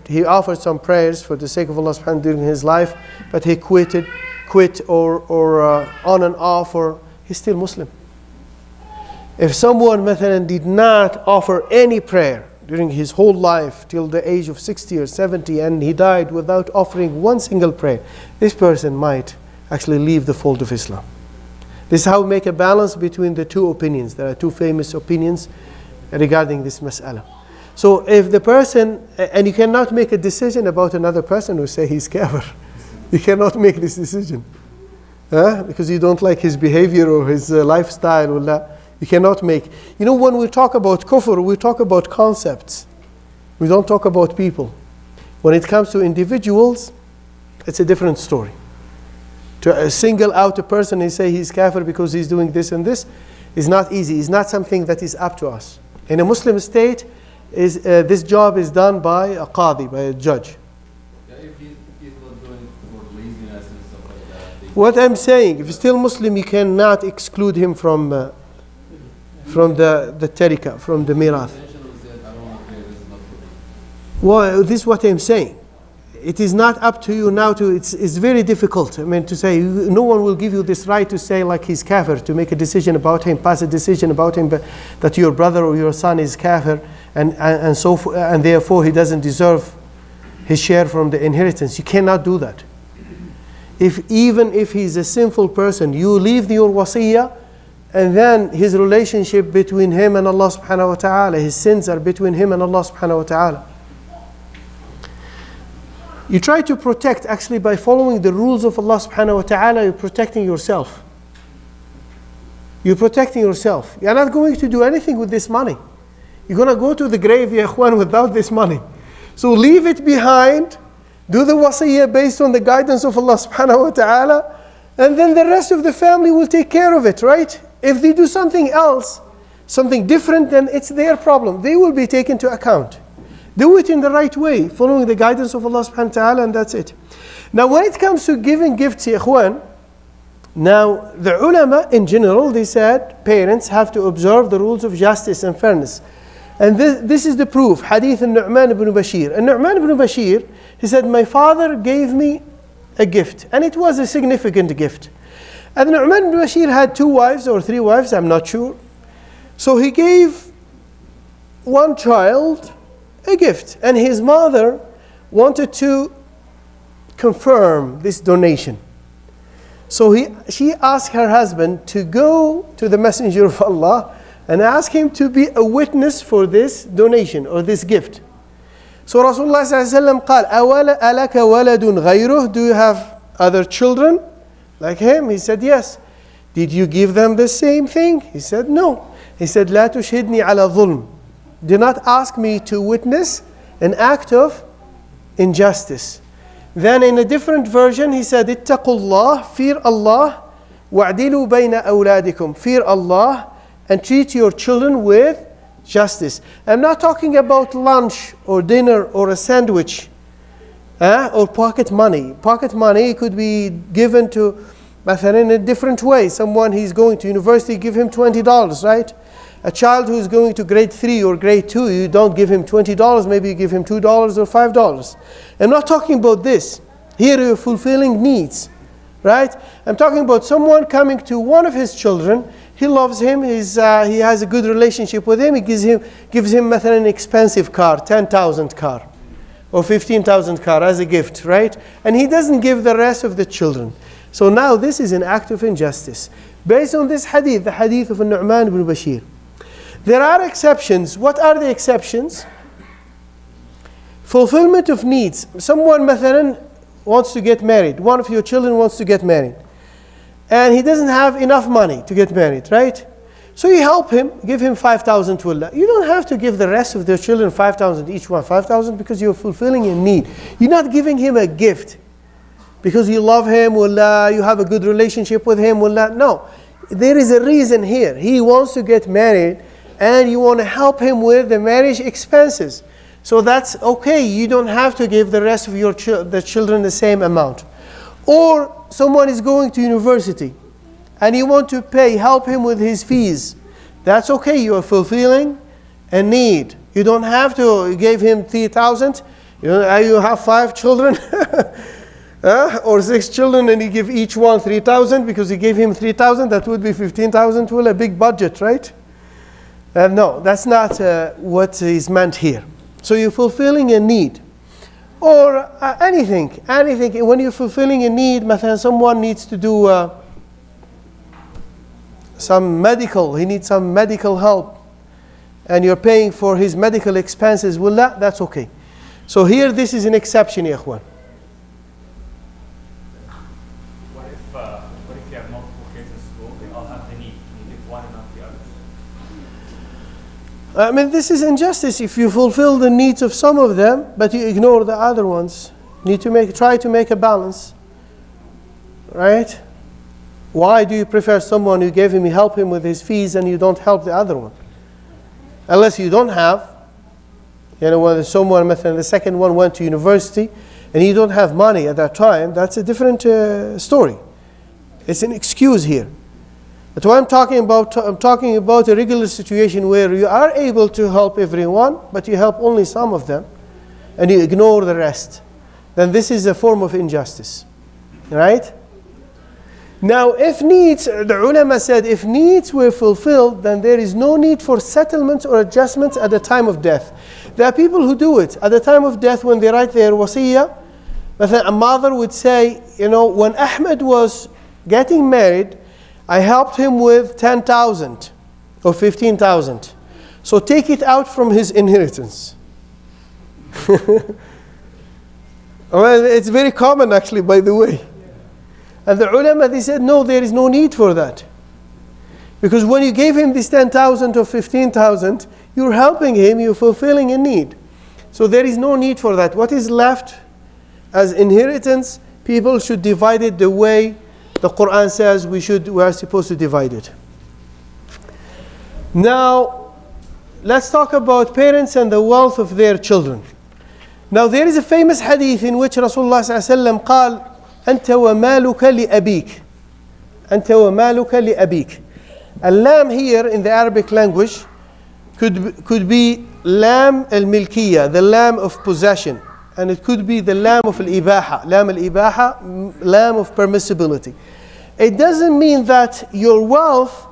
he offered some prayers for the sake of Allah subhanahu wa ta'ala during his life, but he quit or on and off, or he's still Muslim. If someone مثلا did not offer any prayer during his whole life till the age of 60 or 70 and he died without offering one single prayer, this person might actually leave the fold of Islam. This is how we make a balance between the two opinions. There are two famous opinions regarding this mas'ala. So if the person, and you cannot make a decision about another person who say he's kafir. You cannot make this decision. Because you don't like his behavior or his lifestyle. Or you cannot make. You know, when we talk about kufr, we talk about concepts. We don't talk about people. When it comes to individuals, it's a different story. To single out a person and say he's kafir because he's doing this and this is not easy. It's not something that is up to us. In a Muslim state, this job is done by a qadi, by a judge. Yeah, if he's not doing it for laziness and stuff like that. What I'm saying, if he's still Muslim, you cannot exclude him from the tarika, from the mirath. Essentially he said, I don't want to pray, this is not for me. Well, this is what I'm saying. It is not up to you now to, it's very difficult. I mean, to say, no one will give you this right to say like he's kafir, to make a decision about him, pass a decision about him, but that your brother or your son is kafir, and so forth, and therefore he doesn't deserve his share from the inheritance. You cannot do that. Even if he's a sinful person, you leave your wasiyah, and then his relationship between him and Allah subhanahu wa ta'ala, his sins are between him and Allah subhanahu wa ta'ala. You try to protect, actually, by following the rules of Allah subhanahu wa ta'ala, you're protecting yourself. You're protecting yourself. You're not going to do anything with this money. You're going to go to the grave, ya ikhwan, without this money. So leave it behind, do the wasiyah based on the guidance of Allah subhanahu wa ta'ala, and then the rest of the family will take care of it, right? If they do something else, something different, then it's their problem. They will be taken to account. Do it in the right way, following the guidance of Allah subhanahu wa ta'ala, and that's it. Now, when it comes to giving gifts, ya ikhwan, now the ulama in general, they said parents have to observe the rules of justice and fairness. And this is the proof. Hadith al-Nu'man ibn Bashir. Al-Nu'man ibn Bashir, he said, my father gave me a gift, and it was a significant gift. And Nu'man ibn Bashir had 2 wives or 3 wives, I'm not sure. So he gave one child a gift, and his mother wanted to confirm this donation. So she asked her husband to go to the Messenger of Allah and ask him to be a witness for this donation or this gift. So Rasulullah sallallahu alaihi wasallam قال أَلَكَ وَلَدٌ غَيْرُهُ? Do you have other children like him? He said yes. Did you give them the same thing? He said no. He said لا تشهدني على ظلم. Do not ask me to witness an act of injustice. Then in a different version he said اتقوا الله, fear Allah, وَاعْدِلُوا بَيْنَ أَوْلَادِكُمْ, fear Allah and treat your children with justice. I'm not talking about lunch or dinner or a sandwich or pocket money. Pocket money could be given to in a different way. Someone, he's going to university, give him $20, right? A child who's going to grade 3 or grade 2, you don't give him $20, maybe you give him $2 or $5. I'm not talking about this. Here you're fulfilling needs, right? I'm talking about someone coming to one of his children. He loves him, he has a good relationship with him. He gives him an expensive car, 10,000 car or 15,000 car as a gift, right? And he doesn't give the rest of the children. So now this is an act of injustice. Based on this hadith, the hadith of Nu'man ibn Bashir. There are exceptions. What are the exceptions? Fulfillment of needs. Someone wants to get married. One of your children wants to get married. and he doesn't have enough money to get married, right? So you help him, give him 5,000 to Allah. You don't have to give the rest of their children 5,000 each one, 5,000, because you're fulfilling a need. You're not giving him a gift because you love him, wallah, you have a good relationship with him, wallah. No, there is a reason here. He wants to get married and you want to help him with the marriage expenses. So that's okay. You don't have to give the rest of your the children the same amount. Or someone is going to university and you want to help him with his fees. That's okay. You are fulfilling a need. You don't have to give him 3,000. You have 5 children or 6 children and you give each one 3,000 because you gave him 3,000. That would be 15,000. Well, a big budget, right? No, that's not what is meant here. So you're fulfilling a need. Or anything. When you're fulfilling a need, someone needs to do he needs some medical help, and you're paying for his medical expenses, well, that's okay. So here, this is an exception, ya ikhwan. What if you have multiple kids in school, they all have the need, you give one and not the others? I mean, this is injustice. If you fulfill the needs of some of them, but you ignore the other ones, you need to try to make a balance, right? Why do you prefer someone who gave him, you help him with his fees, and you don't help the other one? Unless you don't have, when someone, the second one went to university, and you don't have money at that time, that's a different story. It's an excuse here. But what I'm talking about a regular situation where you are able to help everyone, but you help only some of them, and you ignore the rest. Then this is a form of injustice, right? Now, if needs, the ulama said, if needs were fulfilled, then there is no need for settlements or adjustments at the time of death. There are people who do it at the time of death when they write their wasiyah. A mother would say, when Ahmed was getting married, I helped him with 10,000 or 15,000. So take it out from his inheritance. Well, it's very common actually, by the way. And the ulama, they said, no, there is no need for that. Because when you gave him this 10,000 or 15,000, you're helping him, you're fulfilling a need. So there is no need for that. What is left as inheritance, people should divide it the way the Quran says we are supposed to divide it. Now, let's talk about parents and the wealth of their children. Now, there is a famous hadith in which Rasulullah sallallahu alaihi wasallam قال أنت ومالك لأبيك أنت ومالك لأبيك. A lamb here in the Arabic language could be lamb al-milkiyah, the lamb of possession, and it could be the lamb of al-ibaha, lamb of permissibility. It doesn't mean that your wealth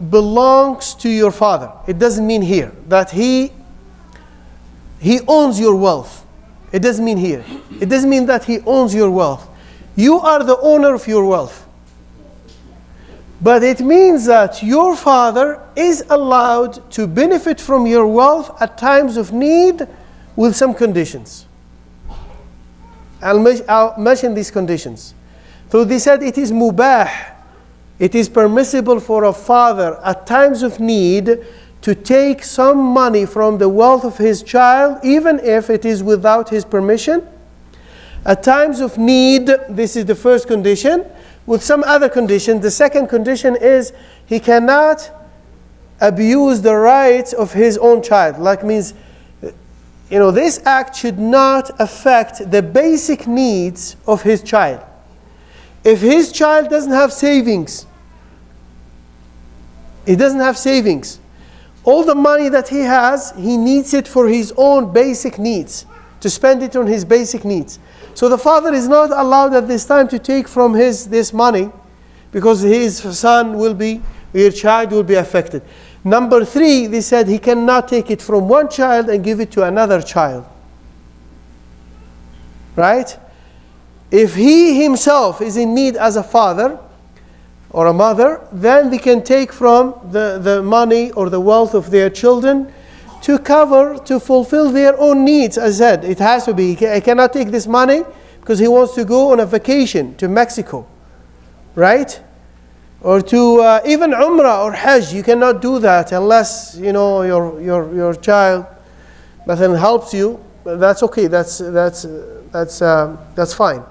belongs to your father. It doesn't mean here that he owns your wealth. It doesn't mean here. It doesn't mean that he owns your wealth. You are the owner of your wealth. But it means that your father is allowed to benefit from your wealth at times of need with some conditions. I'll mention these conditions. So they said it is mubah. It is permissible for a father at times of need to take some money from the wealth of his child, even if it is without his permission. At times of need, this is the first condition. With some other condition, the second condition is he cannot abuse the rights of his own child. Like means, this act should not affect the basic needs of his child. If his child doesn't have savings, all the money that he has, he needs it for his own basic needs, to spend it on his basic needs. So the father is not allowed at this time to take from this money, because his son your child will be affected. Number 3, they said he cannot take it from one child and give it to another child. Right? If he himself is in need as a father or a mother, then they can take from the money or the wealth of their children to fulfill their own needs. As I said, it has to be. He cannot take this money because he wants to go on a vacation to Mexico, right? or to even Umrah or Hajj. You cannot do that unless your child مثلا helps you. That's okay. That's fine.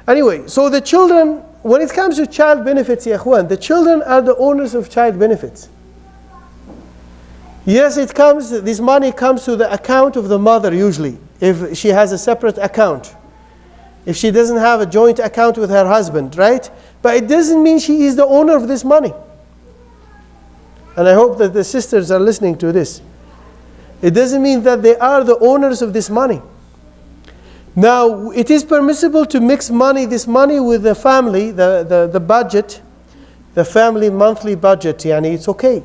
Anyway, so the children, when it comes to child benefits, ya ikhwan, the children are the owners of child benefits. Yes, this money comes to the account of the mother usually, if she has a separate account. If she doesn't have a joint account with her husband, right? But it doesn't mean she is the owner of this money. And I hope that the sisters are listening to this. It doesn't mean that they are the owners of this money. Now, it is permissible to mix this money with the family, the budget, the family monthly budget. Yani it's okay,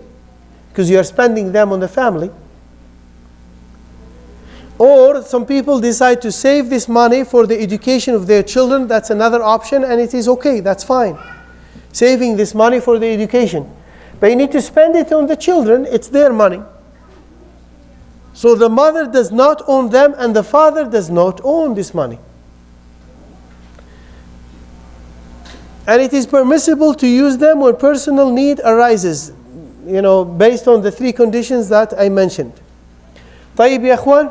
because you are spending them on the family. Or some people decide to save this money for the education of their children. That's another option, and it is okay, that's fine. Saving this money for the education. But you need to spend it on the children, it's their money. So the mother does not own them, and the father does not own this money. And it is permissible to use them when personal need arises, based on the 3 conditions that I mentioned. طيب يا اخوان.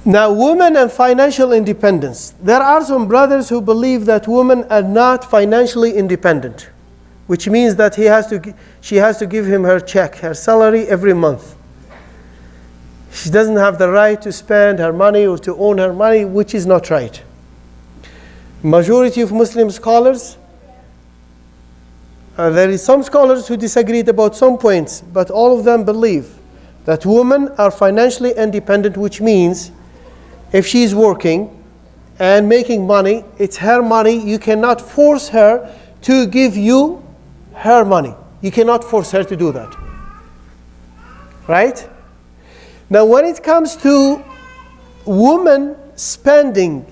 Now, women and financial independence. There are some brothers who believe that women are not financially independent, which means that she has to give him her check, her salary every month. She doesn't have the right to spend her money or to own her money, which is not right. Majority of Muslim scholars, there is some scholars who disagreed about some points, but all of them believe that women are financially independent, which means if she is working and making money, it's her money. You cannot force her to give you her money. You cannot force her to do that. Right? Now, when it comes to women spending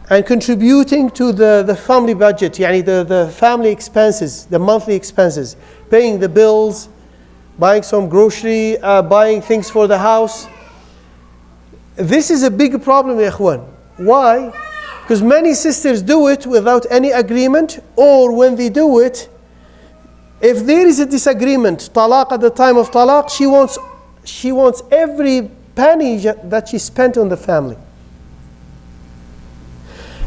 and contributing to the family budget, yani the family expenses, the monthly expenses, paying the bills, buying some grocery, buying things for the house, this is a big problem, ya ikhwan. Why? Because many sisters do it without any agreement, or when they do it, if there is a disagreement, talaq at the time of talaq, she wants every penny that she spent on the family.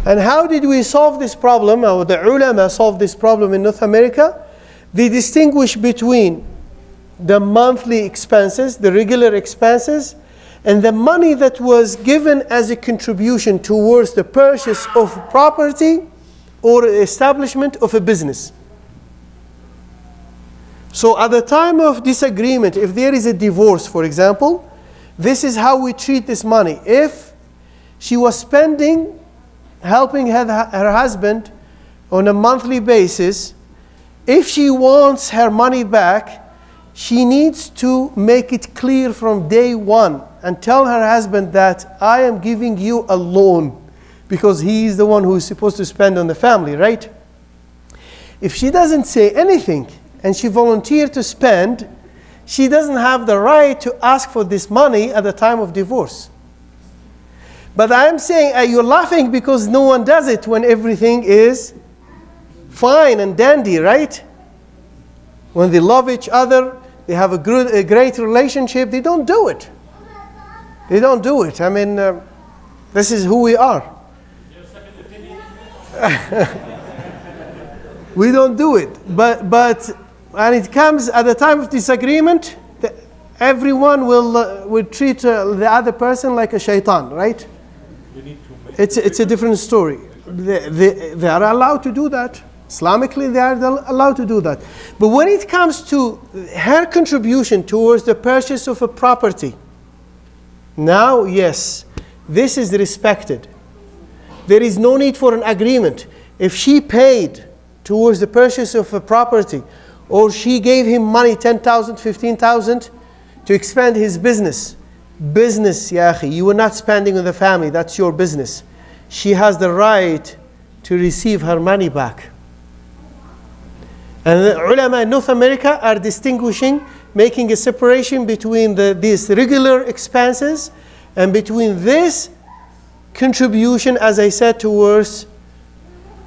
And how did we solve this problem? Or the ulama solved this problem in North America. They distinguish between the monthly expenses, the regular expenses, and the money that was given as a contribution towards the purchase of property or establishment of a business. So at the time of disagreement, if there is a divorce, for example, this is how we treat this money. If she was spending, helping her husband on a monthly basis, if she wants her money back, she needs to make it clear from day one and tell her husband that I am giving you a loan, because he is the one who is supposed to spend on the family, right? If she doesn't say anything and she volunteered to spend, she doesn't have the right to ask for this money at the time of divorce. But I'm saying, you're laughing because no one does it when everything is fine and dandy, right? When they love each other, they have a great relationship, they don't do it. They don't do it. I mean, this is who we are. We don't do it. But when it comes at the time of disagreement, everyone will treat the other person like a shaitan, right? It's a different story. They are allowed to do that. Islamically, they are allowed to do that. But when it comes to her contribution towards the purchase of a property, now, yes, this is respected. There is no need for an agreement. If she paid towards the purchase of a property, or she gave him money, 10,000, 15,000, to expand his business, ya akhi, you were not spending on the family, that's your business. She has the right to receive her money back. And the ulama in North America are distinguishing, making a separation between these regular expenses and between this contribution, as I said, towards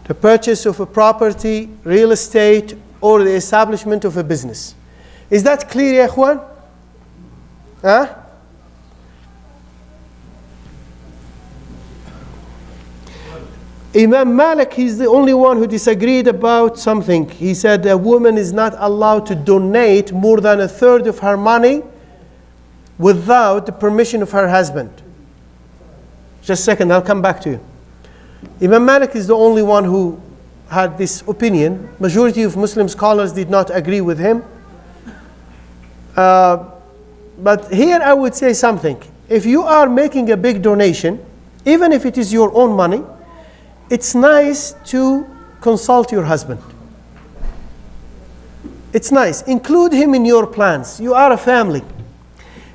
the purchase of a property, real estate, or the establishment of a business. Is that clear, ya ikhwan? Huh? Imam Malik, he's the only one who disagreed about something. He said a woman is not allowed to donate more than a third of her money without the permission of her husband. Just a second, I'll come back to you. Imam Malik is the only one who had this opinion. Majority of Muslim scholars did not agree with him. But here I would say something. If you are making a big donation, even if it is your own money, it's nice to consult your husband. It's nice. Include him in your plans. You are a family.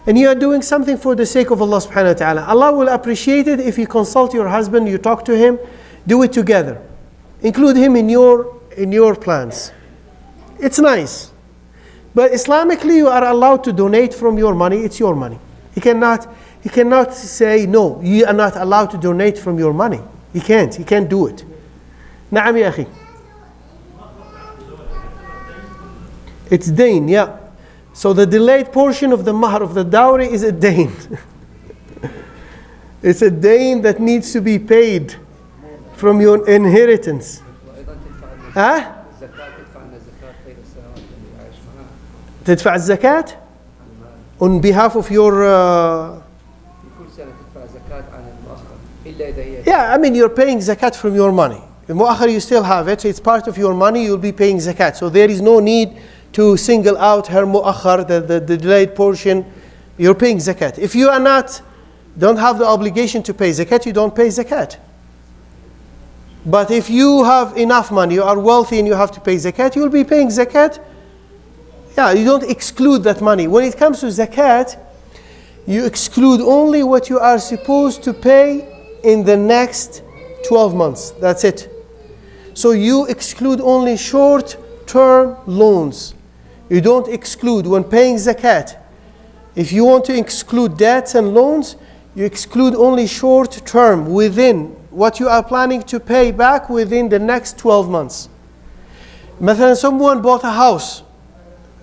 And you are doing something for the sake of Allah subhanahu wa ta'ala. Allah will appreciate it if you consult your husband, you talk to him, do it together. Include him in your plans. It's nice. But Islamically, you are allowed to donate from your money. It's your money. He cannot say, no, you are not allowed to donate from your money. He can't do it. Na'am ya akhi. It's dain, yeah. So the delayed portion of the mahr, of the dowry, is a dain. It's a dain that needs to be paid from your inheritance. Huh? تدفع الزكاة on behalf of your yeah, I mean, you're paying zakat from your money. The mu'akhar, you still have it. It's part of your money. You'll be paying zakat. So there is no need to single out her mu'akhar, the delayed portion. You're paying zakat. If you don't have the obligation to pay zakat, you don't pay zakat. But if you have enough money, you are wealthy and you have to pay zakat, you'll be paying zakat. Yeah, you don't exclude that money. When it comes to zakat, you exclude only what you are supposed to pay in the next 12 months. That's it. So you exclude only short-term loans. You don't exclude when paying zakat. If you want to exclude debts and loans, you exclude only short-term within what you are planning to pay back within the next 12 months. مثلا, someone bought a house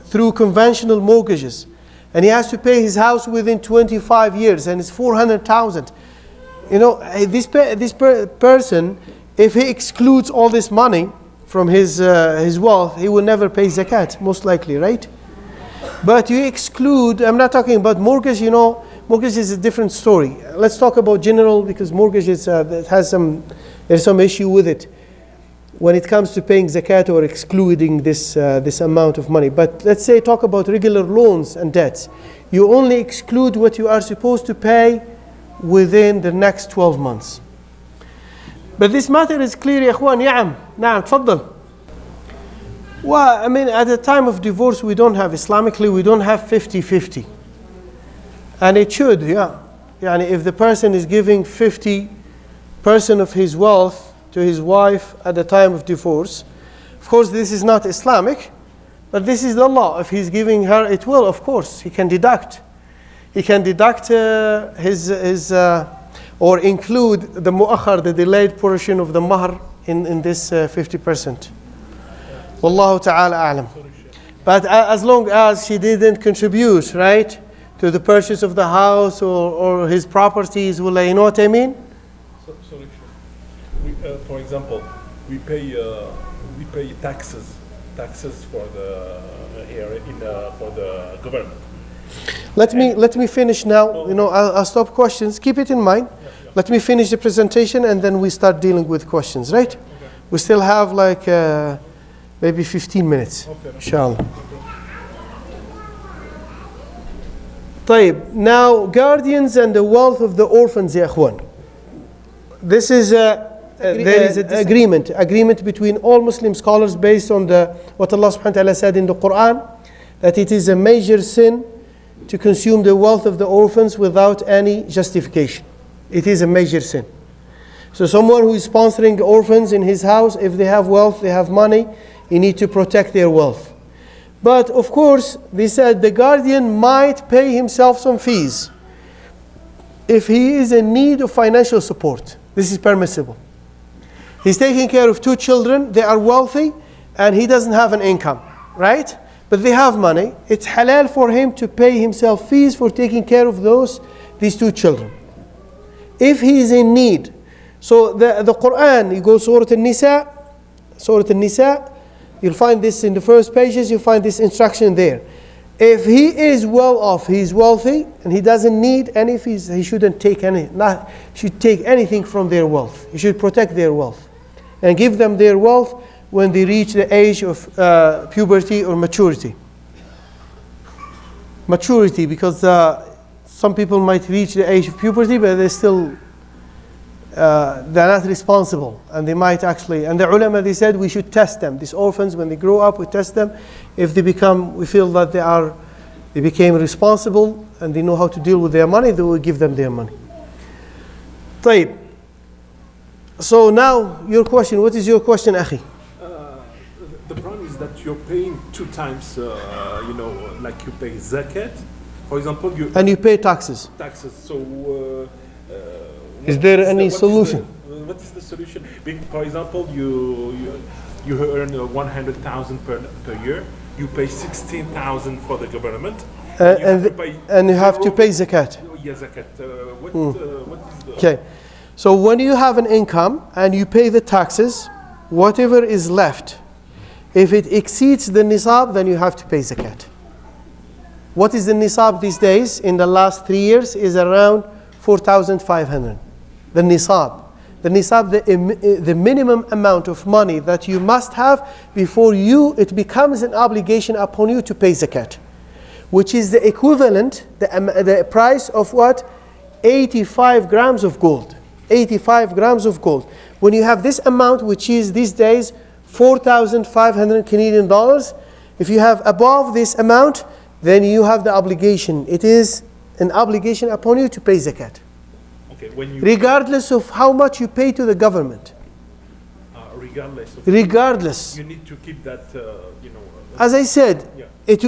through conventional mortgages and he has to pay his house within 25 years and it's 400,000. You know, this person, if he excludes all this money from his wealth, he will never pay zakat, most likely, right? But you exclude, I'm not talking about mortgage, you know, mortgage is a different story. Let's talk about general, because mortgage there's some issue with it when it comes to paying zakat or excluding this amount of money. But let's say talk about regular loans and debts. You only exclude what you are supposed to pay within the next 12 months. But this matter is clear, يا إخوان. نعم تفضل. Well, I mean, at the time of divorce, we don't have, Islamically, we don't have 50-50. And it should, yeah. Yani if the person is giving 50% of his wealth to his wife at the time of divorce, of course this is not Islamic, but this is the law. If he's giving her, it will, of course, he can deduct. He can deduct his or include the mu'akhar, the delayed portion of the mahr in this 50%. Wallahu ta'ala a'lam. But as long as she didn't contribute, right, to the purchase of the house or his properties, you know what I mean? Sorry, for example, we pay taxes for the for the government. Let me finish now. You know, I'll stop questions. Keep it in mind. Yeah. Let me finish the presentation and then we start dealing with questions, right? Okay. We still have like maybe 15 minutes, inshallah. طيب, now guardians and the wealth of the orphans, ya ikhwan. This is there is an agreement between all Muslim scholars based on what Allah subhanahu wa ta'ala said in the Quran, that it is a major sin to consume the wealth of the orphans without any justification. It is a major sin. So someone who is sponsoring orphans in his house, if they have wealth, they have money, you need to protect their wealth. But of course, they said the guardian might pay himself some fees. if he is in need of financial support. This is permissible. He's taking care of 2 children, they are wealthy, and he doesn't have an income, right? But they have money. It's halal for him to pay himself fees for taking care of these 2 children. If he is in need, so the Quran, you go Surah An-Nisa, you'll find this in the first pages, you'll find this instruction there. If he is well off, he is wealthy, and he doesn't need any fees, he shouldn't take should take anything from their wealth. He should protect their wealth and give them their wealth when they reach the age of puberty or maturity. Maturity, because some people might reach the age of puberty, but they're still, they're not responsible. And they might actually, and the ulama, they said we should test them. These orphans, when they grow up, we test them. If they become, we feel that they became responsible and they know how to deal with their money, they will give them their money. طيب. So now, your question, what is your question, Akhi? The problem is that you're paying 2 times, like you pay zakat, for example, and you pay taxes. So, is there any solution? What is the solution? For example, you earn 100,000 per year. You pay 16,000 for the government, and you have to pay zakat. Yeah, zakat. What is the? Okay, so when you have an income and you pay the taxes, whatever is left, if it exceeds the nisab, then you have to pay zakat. What is the nisab these days? In the last 3 years is around 4,500. The nisab. The nisab, the minimum amount of money that you must have before it becomes an obligation upon you to pay zakat, which is the equivalent, the price of what? 85 grams of gold. 85 grams of gold. When you have this amount, which is these days 4,500 Canadian dollars, if you have above this amount, then you have the obligation. It is an obligation upon you to pay zakat. Okay, regardless of how much you pay to the government. Regardless. You need to keep that, As I said,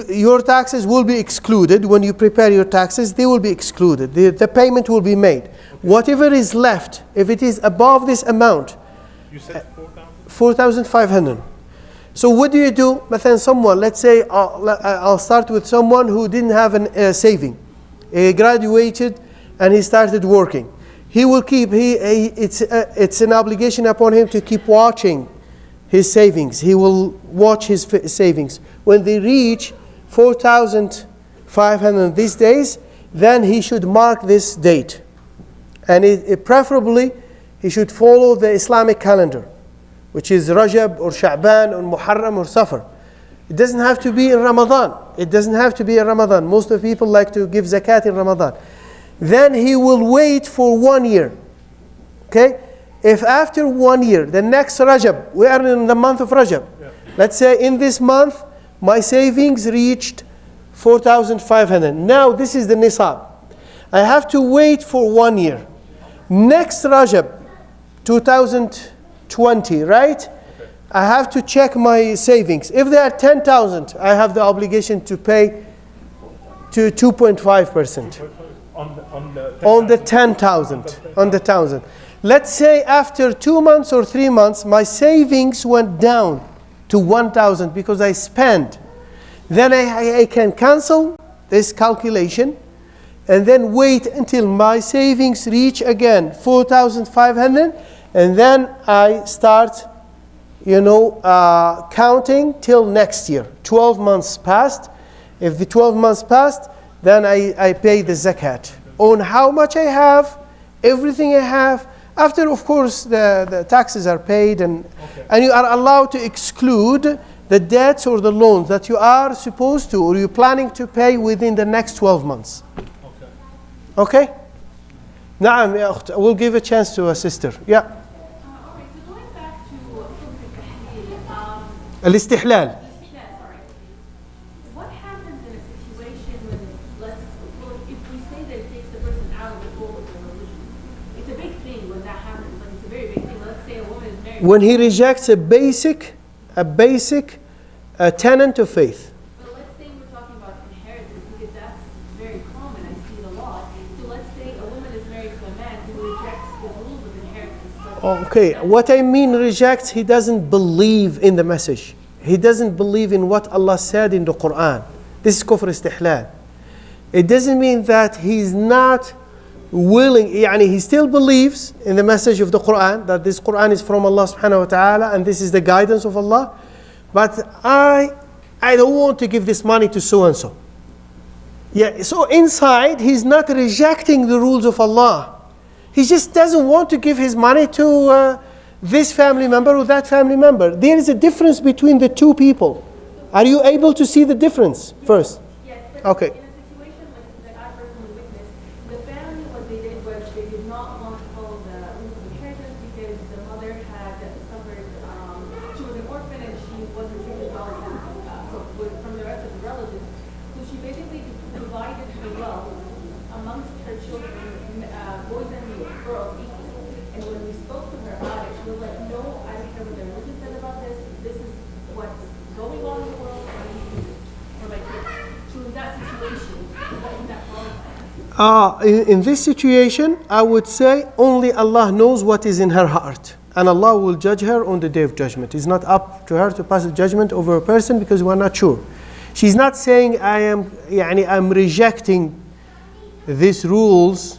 your taxes will be excluded. When you prepare your taxes, they will be excluded. The payment will be made. Okay. Whatever is left, if it is above this amount. You said 4,500. So what do you do? Someone, let's say, I'll start with someone who didn't have a saving. He graduated and he started working. He will keep, it's an obligation upon him to keep watching his savings. He will watch his savings. When they reach 4,500 these days, then he should mark this date. And preferably, he should follow the Islamic calendar, which is Rajab or Sha'ban or Muharram or Safar. It doesn't have to be in Ramadan. It doesn't have to be in Ramadan. Most of the people like to give zakat in Ramadan. Then he will wait for 1 year. Okay? If after 1 year, the next Rajab, we are in the month of Rajab. Yeah. Let's say in this month, my savings reached 4,500. Now this is the nisab. I have to wait for 1 year. Next Rajab, 2020, right? Okay. I have to check my savings. If they are 10,000, I have the obligation to pay to 2.5%. On the 10,000. Let's say after 2 months or 3 months, my savings went down to 1,000 because I spent. Then I can cancel this calculation and then wait until my savings reach again 4,500, and then I start, counting till next year. 12 months passed. If the 12 months passed, then I pay the zakat on how much I have, everything I have. After, of course, the taxes are paid, and you are allowed to exclude the debts or the loans that you are supposed to or you're planning to pay within the next 12 months. Okay? Naam, ya ukht. We'll give a chance to a sister. Yeah. Okay, so going back to Al-istihlal. What happens in a situation when, if we say that it takes the person out of the fold of their religion? It's a big thing when that happens, like it's a very big thing. Let's say a woman is married. When he rejects a basic tenet of faith. But let's say we're talking about inheritance, because that's very common. I see it a lot. So let's say a woman is married Okay, what I mean rejects, he doesn't believe in the message. He doesn't believe in what Allah said in the Quran. This is kufr istihlal. It doesn't mean that he's not willing, he still believes in the message of the Quran, that this Quran is from Allah subhanahu wa ta'ala and this is the guidance of Allah. But I don't want to give this money to so and so. Yeah, so inside he's not rejecting the rules of Allah. He just doesn't want to give his money to this family member or that family member. There is a difference between the two people. Are you able to see the difference first? Yes, but Okay. in a situation like I personally witnessed, the family, what they did was they did not want to follow the rules of inheritance because the mother had suffered, she was an orphan and she wasn't treated well from the rest of the relatives. So she basically divided her wealth amongst her children, boys and girls equally. And when we spoke to her about it, she was like, no, I don't care what the religion said about this. This is what's going on in the world and I need to do this for my kids. So in that situation, what would that qualify as? In this situation, I would say only Allah knows what is in her heart. And Allah will judge her on the day of judgment. It's not up to her to pass a judgment over a person because we're not sure. She's not saying I'm rejecting these rules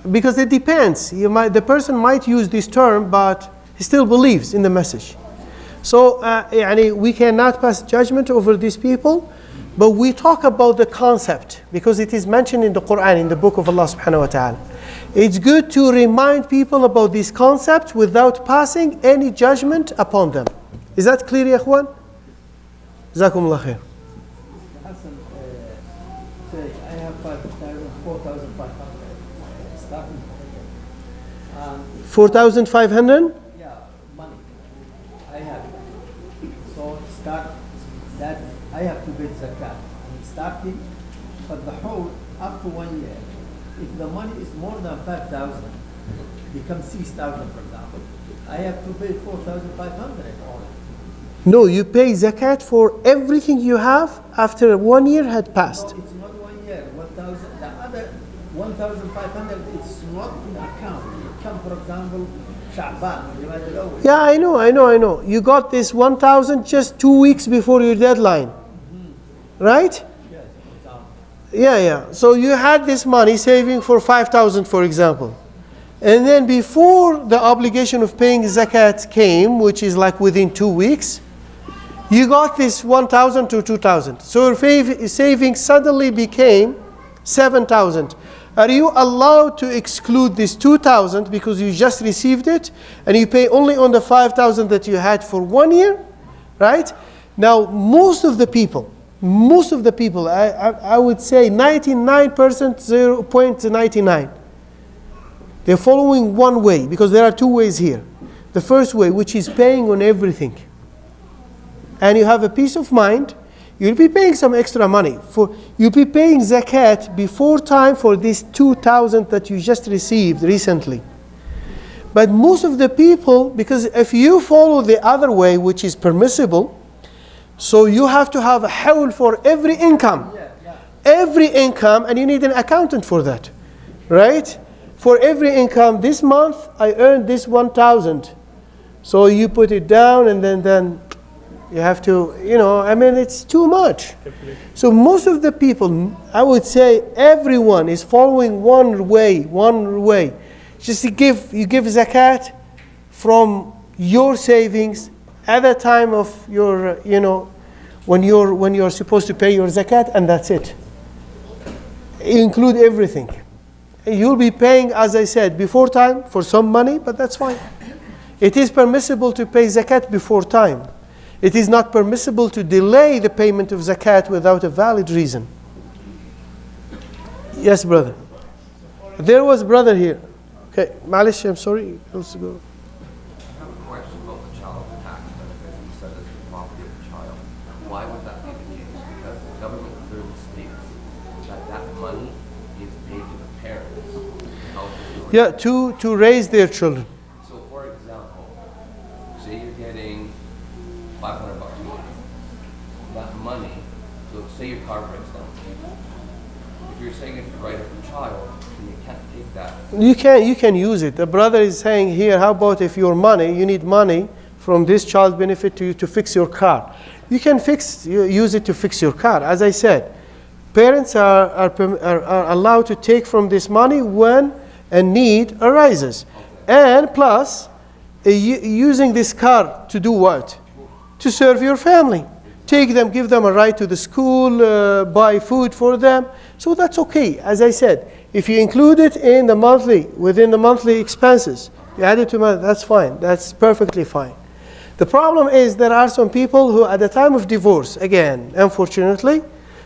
because it depends. The person might use this term, but he still believes in the message. So we cannot pass judgment over these people, but we talk about the concept because it is mentioned in the Quran, in the book of Allah subhanahu wa ta'ala. It's good to remind people about these concepts without passing any judgment upon them. Is that clear, ya ikhwan? Jazakumullah khair. Hassan, say I have 4,500 starting. 4,500? Yeah, money. I have. So start that I have to pay zakat. I'm starting, but the whole after 1 year, if the money is more than 5,000, becomes 6,000 for example, I have to pay 4,500 only. No, you pay zakat for everything you have after 1 year had passed. No, it's not 1 year. 1,000. The other 1,500 it's not in account. It comes, for example, Sha'ban. You might know. Yeah, I know. You got this 1,000 just 2 weeks before your deadline. Right? Yes, for example. Yeah. So you had this money saving for 5,000, for example. And then before the obligation of paying zakat came, which is like within 2 weeks, you got this 1,000 to 2,000. So your savings suddenly became 7,000. Are you allowed to exclude this 2,000 because you just received it and you pay only on the 5,000 that you had for 1 year? Right? Now, most of the people, I would say 99%, 0.99, they're following one way because there are two ways here. The first way, which is paying on everything. And you have a peace of mind. You'll be paying some extra money. You'll be paying zakat before time for this 2,000 that you just received recently. But most of the people, because if you follow the other way, which is permissible, so you have to have a hawl for every income. Every income, and you need an accountant for that. Right? For every income, this month I earned this 1,000. So you put it down and then you have to, it's too much. So most of the people, I would say everyone is following one way. Just you give zakat from your savings at the time of your, when you're supposed to pay your zakat, and that's it. You include everything. You'll be paying, as I said, before time for some money, but that's fine. It is permissible to pay zakat before time. It is not permissible to delay the payment of zakat without a valid reason. Yes, brother. There was brother here. Okay, Malish, I'm sorry. Let's go. I have a question about the child tax benefit. You said it's the property of the child. Why would that be the case? Because the government clearly states that money is paid to the parents. Yeah, to raise their children. So, for example, say you're getting $500 a month. That money, so say your car breaks down, If you're saying it's the right of the child, then you can't take that. You can use it. The brother is saying here, how about if your money, you need money from this child benefit to you to fix your car. You can use it to fix your car. As I said, parents are allowed to take from this money when a need arises. And plus, using this car to do what? To serve your family. Take them, give them a ride to the school, buy food for them. So that's okay. As I said, if you include it in the monthly, within the monthly expenses, you add it to money, that's fine. That's perfectly fine. The problem is there are some people who at the time of divorce, again, unfortunately,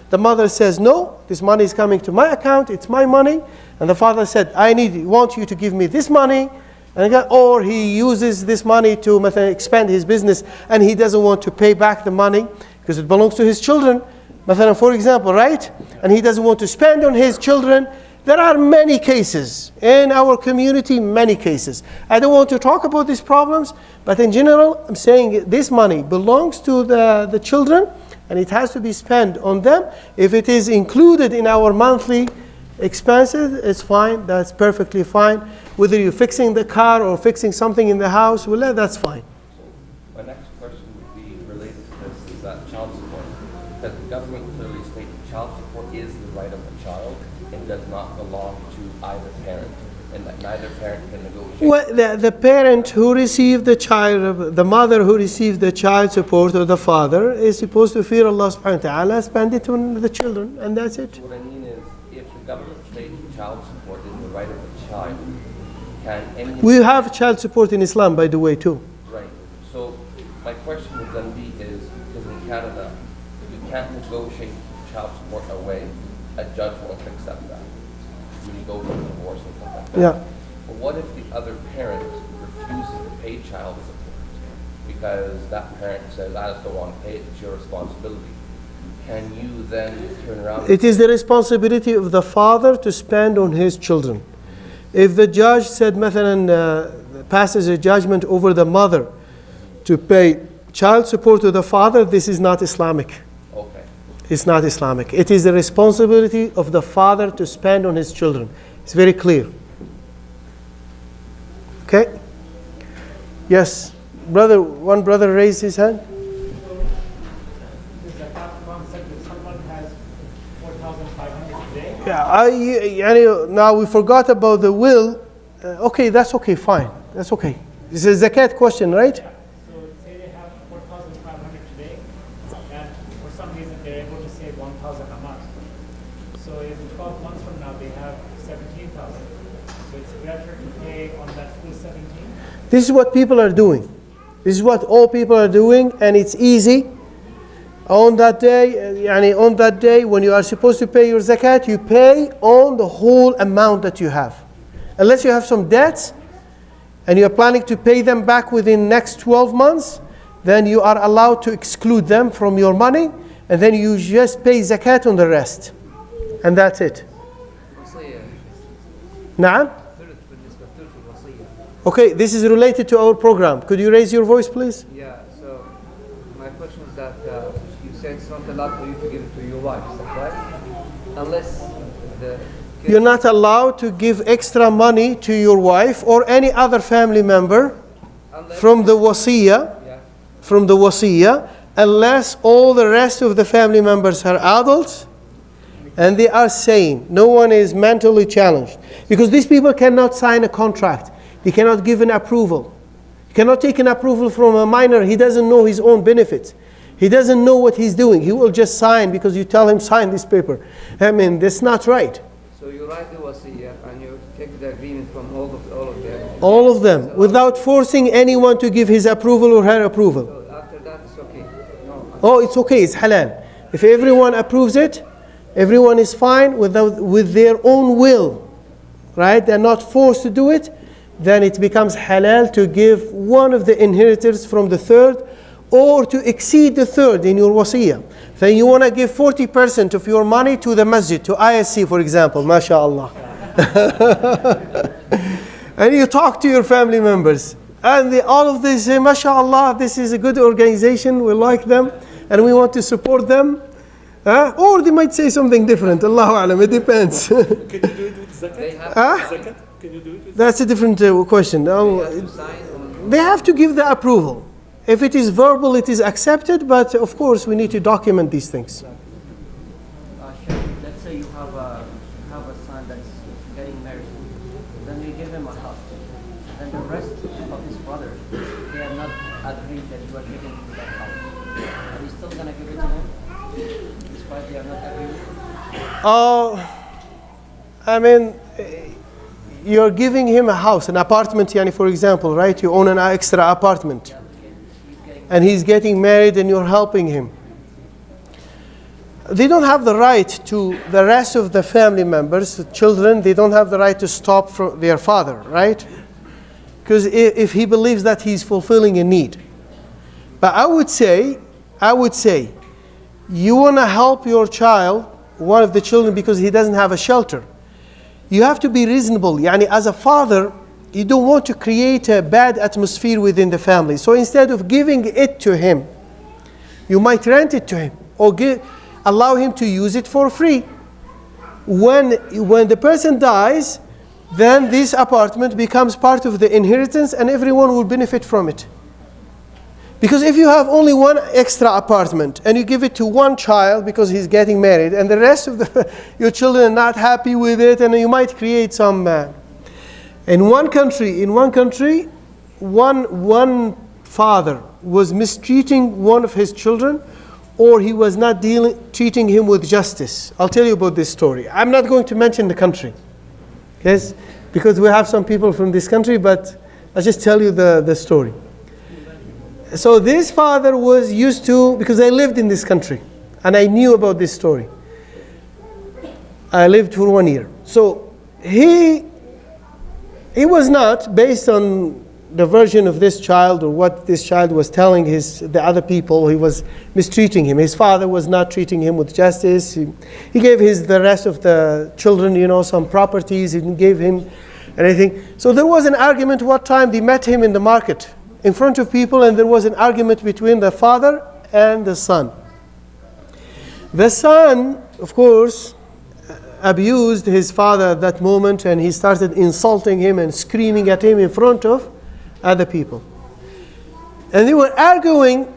the mother says, no, this money is coming to my account, it's my money. And the father said, I want you to give me this money. Or he uses this money to expand his business and he doesn't want to pay back the money because it belongs to his children. For example, right? And he doesn't want to spend on his children. There are many cases in our community, many cases. I don't want to talk about these problems, but in general, I'm saying this money belongs to the children and it has to be spent on them. If it is included in our monthly expenses, it's fine, that's perfectly fine. Whether you're fixing the car or fixing something in the house, well, that's fine. My next question would be related to this, is that child support. Because the government clearly states child support is the right of the child and does not belong to either parent, and that neither parent can negotiate. Well, the parent who received the child, the mother who received the child support, or the father, is supposed to fear Allah subhanahu wa ta'ala, spend it on the children, and that's it. What I mean is, if the government states child support is the right of the child, can any... We have child support in Islam, by the way, too. Right. So my question would then be is, because in Canada, you can't negotiate child support away. A judge won't accept that. When you go for divorce and stuff like that. Yeah. But what if the other parent refuses to pay child support because that parent says, I just don't want to pay it, it's your responsibility? Can you then turn around? It is the responsibility of the father to spend on his children. If the judge said, passes a judgment over the mother to pay child support to the father, this is not Islamic. Okay. It's not Islamic. It is the responsibility of the father to spend on his children. It's very clear. Okay? Yes. One brother raised his hand. Yeah, now we forgot about the will. Okay, that's okay, fine. That's okay. This is a zakat question, right? So say they have 4,500 today, and for some reason they're able to save 1,000 a month. So in 12 months from now they have 17,000. So it's better to pay on that full 17. This is what people are doing. This is what all people are doing, and it's easy. On that day, when you are supposed to pay your zakat, you pay on the whole amount that you have. Unless you have some debts, and you are planning to pay them back within next 12 months, then you are allowed to exclude them from your money, and then you just pay zakat on the rest. And that's it. Naam? Okay, this is related to our program. Could you raise your voice, please? Yeah, so my question is that you said it's not allowed for you to give it to your wife, is that right? Unless the... You're not allowed to give extra money to your wife or any other family member from the wasiyah, unless all the rest of the family members are adults and they are sane. No one is mentally challenged. Because these people cannot sign a contract. They cannot give an approval. You cannot take an approval from a minor. He doesn't know his own benefits. He doesn't know what he's doing. He will just sign because you tell him sign this paper. I mean, that's not right. So you write the wasiyah and you take the agreement from all of them. All of them, so without forcing anyone to give his approval or her approval. So after that, it's okay. No. Oh, it's okay. It's halal. If everyone approves it, everyone is fine with their own will, right? They're not forced to do it. Then it becomes halal to give one of the inheritors from the third, or to exceed the third in your wasiyah. Then you want to give 40% of your money to the masjid, to IISC, for example, mashallah. And you talk to your family members, and all of this say, mashallah, this is a good organization, we like them, and we want to support them. Or they might say something different. Allahu Alam, it depends. Can you do it with zakat? They have Zakat? Can you do it with That's a different question. they have to sign on. They have to give the approval. If it is verbal, it is accepted, but of course we need to document these things. Let's say you have a son that's getting married, then you give him a house, and the rest of his brothers, they have not agreed that you are giving him that house. Are you still gonna give it to him, despite they are not agreed? I mean, you're giving him a house, an apartment, yani, for example, right? You own an extra apartment. And he's getting married and you're helping him. They don't have the right to the rest of the family members, the children, they don't have the right to stop from their father, right? Because if he believes that he's fulfilling a need. But I would say, you want to help your child, one of the children, because he doesn't have a shelter. You have to be reasonable. Yani, as a father, you don't want to create a bad atmosphere within the family. So instead of giving it to him, you might rent it to him or allow him to use it for free. When the person dies, then this apartment becomes part of the inheritance and everyone will benefit from it. Because if you have only one extra apartment and you give it to one child because he's getting married and the rest of your children are not happy with it, and you might create some... In one country, one father was mistreating one of his children, or he was not treating him with justice. I'll tell you about this story. I'm not going to mention the country, yes, because we have some people from this country, but I'll just tell you the story. So this father was used to, because I lived in this country, and I knew about this story. I lived for 1 year. So he was not, based on the version of this child or what this child was telling the other people, he was mistreating him. His father was not treating him with justice. He gave the rest of the children, some properties. He didn't give him anything. So there was an argument one time. They met him in the market in front of people, and there was an argument between the father and the son. The son, of course, abused his father at that moment, and he started insulting him and screaming at him in front of other people. And they were arguing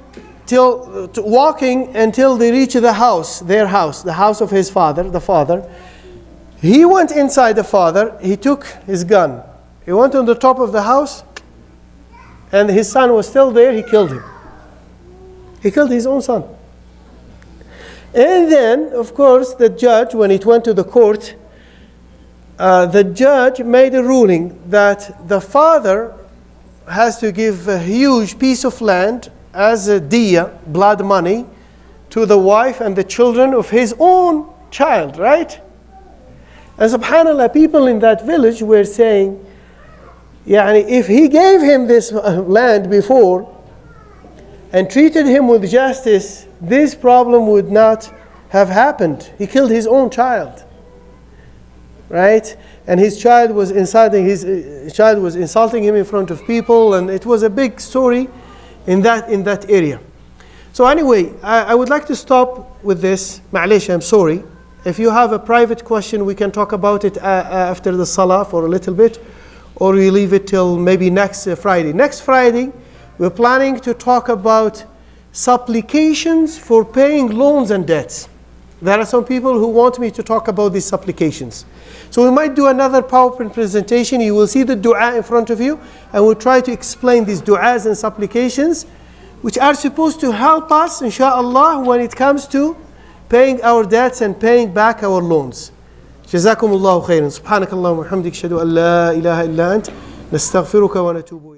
walking until they reached the house, their house, the house of his father, the father. He went inside the father, he took his gun. He went on the top of the house, and his son was still there, he killed him. He killed his own son. And then, of course, the judge, when it went to the court, the judge made a ruling that the father has to give a huge piece of land as a diya, blood money, to the wife and the children of his own child, right? And subhanAllah, people in that village were saying, if he gave him this land before and treated him with justice, this problem would not have happened. He killed his own child, right? And his child was insulting him in front of people, and it was a big story in that area. So anyway, I would like to stop with this. Ma'alish, I'm sorry. If you have a private question, we can talk about it after the salah for a little bit, or we leave it till maybe next Friday. Next Friday, we're planning to talk about supplications for paying loans and debts. There are some people who want me to talk about these supplications. So we might do another PowerPoint presentation. You will see the dua in front of you, and we'll try to explain these du'as and supplications, which are supposed to help us, inshallah, when it comes to paying our debts and paying back our loans. جزاكم الله خيرا. سبحانك اللهم وبحمدك أشهد أن لا إله إلا أنت نستغفرك ونتوب إليك.